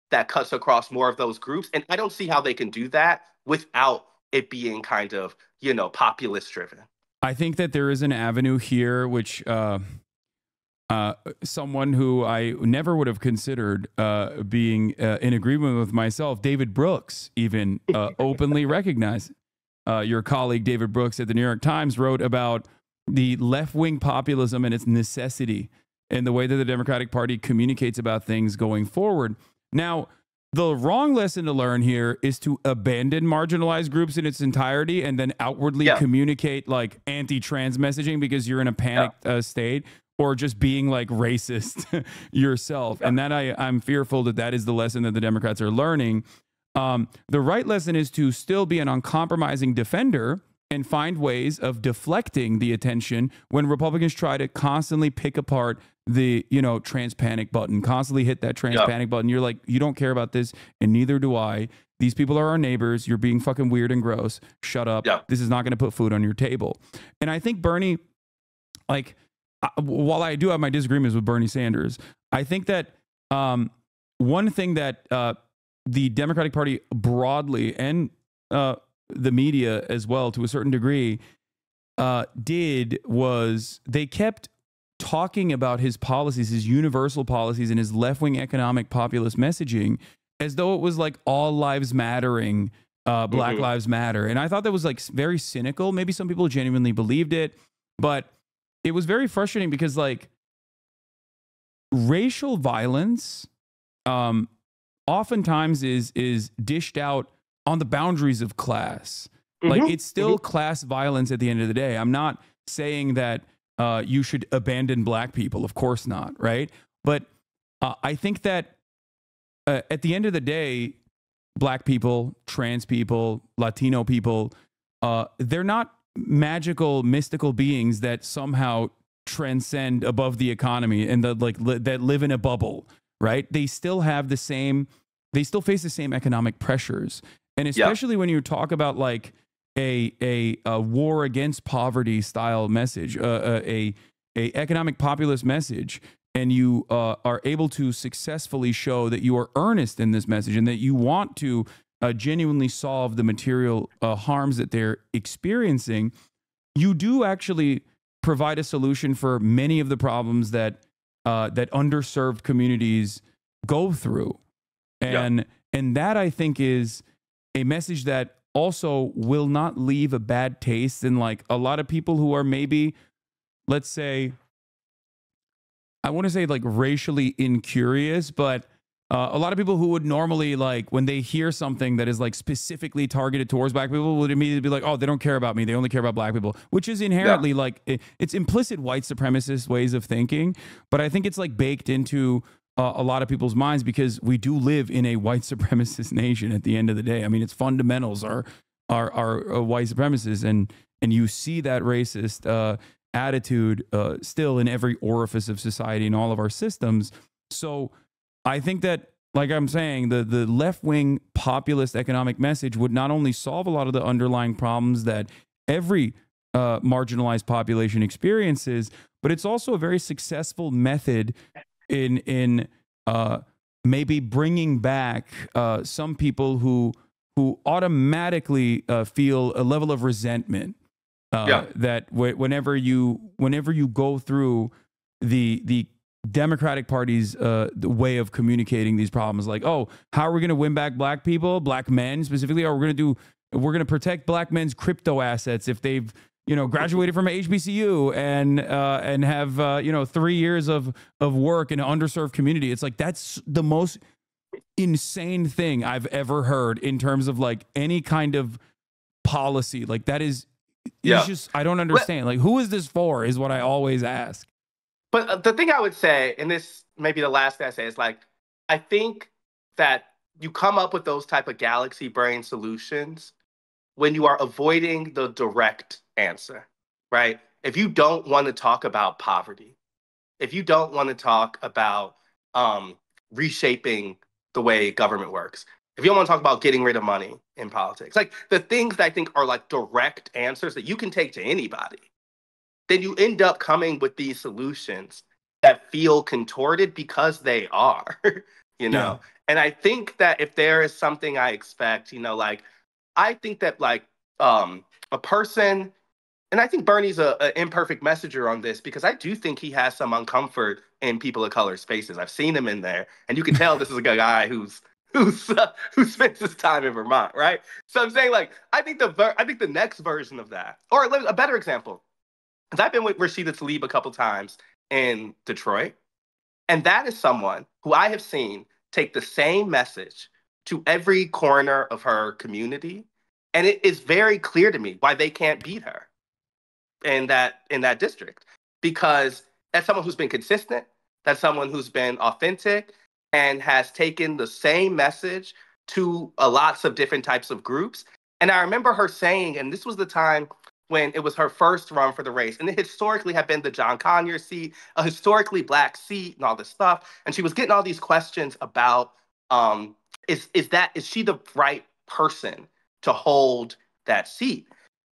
that cuts across more of those groups. And I don't see how they can do that without it being kind of, you know, populist driven. I think that there is an avenue here, which someone who I never would have considered being in agreement with myself, David Brooks, even openly recognized. Your colleague, David Brooks at the New York Times, wrote about the left-wing populism and its necessity and the way that the Democratic Party communicates about things going forward. Now, the wrong lesson to learn here is to abandon marginalized groups in its entirety and then outwardly communicate like anti-trans messaging because you're in a panicked state, or just being like racist yourself. And that I'm fearful that is the lesson that the Democrats are learning. The right lesson is to still be an uncompromising defender and find ways of deflecting the attention when Republicans try to constantly pick apart the, you know, trans panic button, constantly hit that trans panic button. You're like, you don't care about this, and neither do I. These people are our neighbors. You're being fucking weird and gross. Shut up. This is not going to put food on your table. And I think Bernie, like, while I do have my disagreements with Bernie Sanders, I think that one thing that the Democratic Party broadly and the media as well, to a certain degree, did was they kept talking about his policies, his universal policies, and his left-wing economic populist messaging as though it was like all lives mattering, Black Lives Matter. And I thought that was like very cynical. Maybe some people genuinely believed it, but it was very frustrating because like racial violence oftentimes is dished out on the boundaries of class. Like it's still class violence at the end of the day. I'm not saying that you should abandon Black people. Of course not, right? But I think that at the end of the day, Black people, trans people, Latino people, they're not magical, mystical beings that somehow transcend above the economy and that live in a bubble, right? They still have the same, they still face the same economic pressures. And especially when you talk about like a war against poverty style message, a economic populist message, and you are able to successfully show that you are earnest in this message and that you want to genuinely solve the material harms that they're experiencing, you do actually provide a solution for many of the problems that that underserved communities go through. And that I think is a message that also will not leave a bad taste in like a lot of people who are maybe, let's say, I want to say like racially incurious, but a lot of people who would normally like when they hear something that is like specifically targeted towards Black people would immediately be like, oh, they don't care about me. They only care about Black people, which is inherently like it's implicit white supremacist ways of thinking. But I think it's like baked into a lot of people's minds because we do live in a white supremacist nation at the end of the day. I mean, its fundamentals are white supremacists, and you see that racist attitude still in every orifice of society and all of our systems. So I think that, like I'm saying, the left-wing populist economic message would not only solve a lot of the underlying problems that every marginalized population experiences, but it's also a very successful method in maybe bringing back some people who automatically feel a level of resentment. That whenever you go through the Democratic Party's the way of communicating these problems, like, oh, how are we going to win back Black people, Black men specifically? Or we're going to protect Black men's crypto assets if they've graduated from HBCU and have 3 years of work in an underserved community. It's like that's the most insane thing I've ever heard in terms of like any kind of policy. Like that is. It's just, I don't understand. Like, who is this for is what I always ask. But the thing I would say, and this maybe the last thing I say, is like, I think that you come up with those type of galaxy brain solutions when you are avoiding the direct answer, right? If you don't want to talk about poverty, if you don't want to talk about reshaping the way government works, if you don't want to talk about getting rid of money in politics, like the things that I think are like direct answers that you can take to anybody, then you end up coming with these solutions that feel contorted because they are, Yeah. And I think that if there is something I expect, like, I think that like a person, and I think Bernie's an imperfect messenger on this because I do think he has some uncomfort in people of color spaces. I've seen him in there, and you can tell this is a guy who spends his time in Vermont, right? So I'm saying, like, I think the next version of that, or a better example, is I've been with Rashida Tlaib a couple times in Detroit, and that is someone who I have seen take the same message to every corner of her community, and it is very clear to me why they can't beat her in that district, because that's someone who's been consistent, that's someone who's been authentic, and has taken the same message to lots of different types of groups. And I remember her saying, and this was the time when it was her first run for the race, and it historically had been the John Conyers seat, a historically Black seat, and all this stuff. And she was getting all these questions about, is she the right person to hold that seat?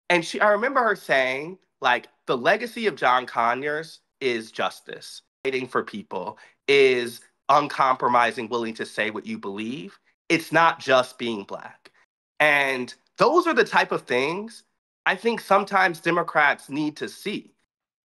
And I remember her saying, like, the legacy of John Conyers is justice, fighting for people, is uncompromising, willing to say what you believe. It's not just being Black. And those are the type of things I think sometimes Democrats need to see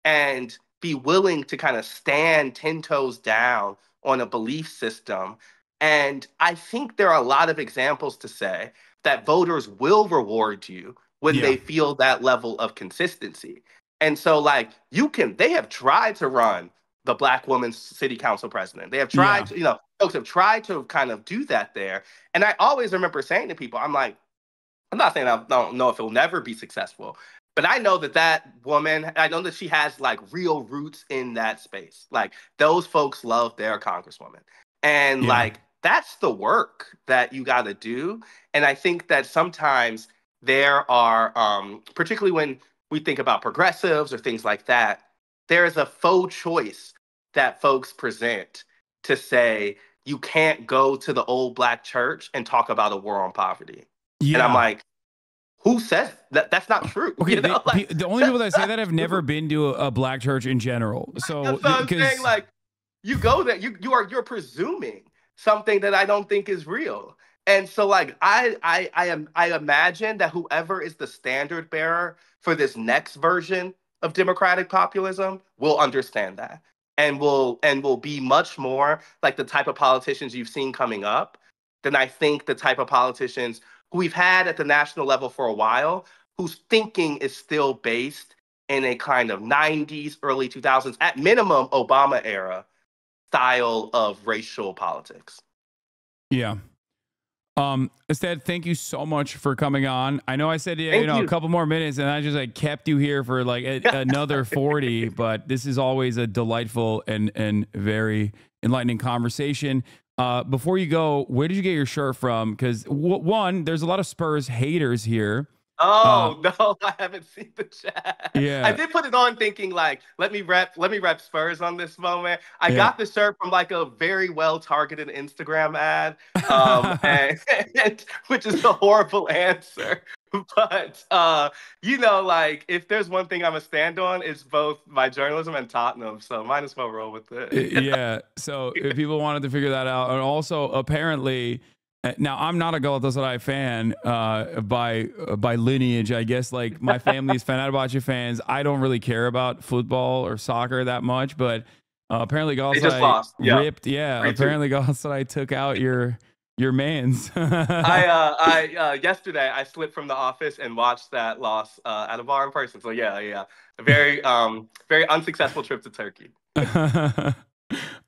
and be willing to kind of stand 10 toes down on a belief system And I think there are a lot of examples to say that voters will reward you when Yeah. they feel that level of consistency. And so, like, they have tried to run the Black woman's city council president. They have Yeah. tried to, folks have tried to kind of do that there. And I always remember saying to people, I'm like, I'm not saying I don't know if it'll never be successful, but I know that woman, I know that she has like real roots in that space. Like those folks love their congresswoman. And Yeah. like that's the work that you got to do. And I think that sometimes there are, particularly when we think about progressives or things like that, there is a faux choice that folks present to say you can't go to the old Black church and talk about a war on poverty. And I'm Yeah. like, who says that? That's not true. Okay, Like, the only people that say that have never been to a Black church in general. So, that's what I'm saying. Like, you go there, you're presuming something that I don't think is real. And so, like, I imagine that whoever is the standard bearer for this next version of democratic populism will understand that and will be much more like the type of politicians you've seen coming up than I think the type of politicians who we've had at the national level for a while, whose thinking is still based in a kind of 90s, early 2000s, at minimum Obama era style of racial politics. yeah. Astead, thank you so much for coming on. I know I said a couple more minutes, and I just kept you here for like another 40. But this is always a delightful and very enlightening conversation. Before you go, where did you get your shirt from? Because one, there's a lot of Spurs haters here. Oh no, I haven't seen the chat. Yeah, I did put it on thinking like, let me rep Spurs on this moment. I got the shirt from like a very well targeted Instagram ad, and which is a horrible answer. But like if there's one thing I'm a stand on, it's both my journalism and Tottenham. So might as well roll with it. Yeah. So if people wanted to figure that out, and also apparently. Now, I'm not a Galatasaray fan by lineage. I guess like my family is Fenerbahce fans. I don't really care about football or soccer that much, but apparently Galatasaray ripped. Yeah, apparently Galatasaray took out your mans. Yesterday I slipped from the office and watched that loss at a bar in person. So yeah, a very unsuccessful trip to Turkey. All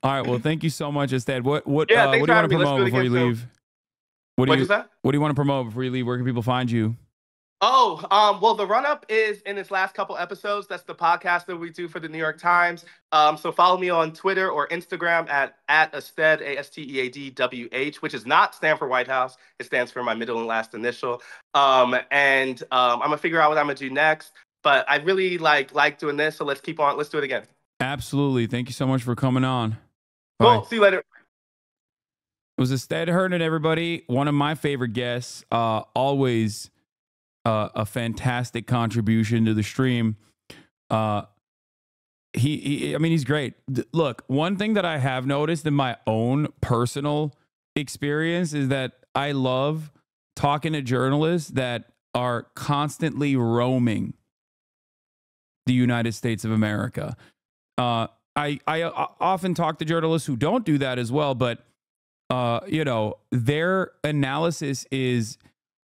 right. Well, thank you so much, Astead. What do you want to promote before you leave? What do you want to promote before you leave? Where can people find you? Oh, well, the run-up is in its last couple episodes. That's the podcast that we do for the New York Times. So follow me on Twitter or Instagram at Astead, ASTEADWH, which is not stand for White House. It stands for my middle and last initial. I'm going to figure out what I'm going to do next. But I really like doing this, so let's keep on. Let's do it again. Absolutely. Thank you so much for coming on. Cool. Bye. See you later. It was Astead Herndon, everybody. One of my favorite guests. Always a fantastic contribution to the stream. He's great. Look, one thing that I have noticed in my own personal experience is that I love talking to journalists that are constantly roaming the United States of America. I often talk to journalists who don't do that as well, but their analysis is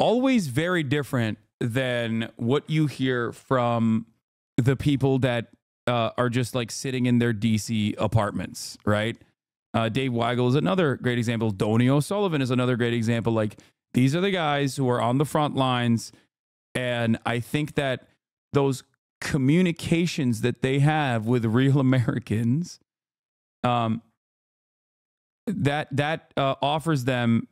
always very different than what you hear from the people that are just like sitting in their DC apartments, right? Dave Weigel is another great example. Donny O'Sullivan is another great example. Like, these are the guys who are on the front lines. And I think that those communications that they have with real Americans, that offers them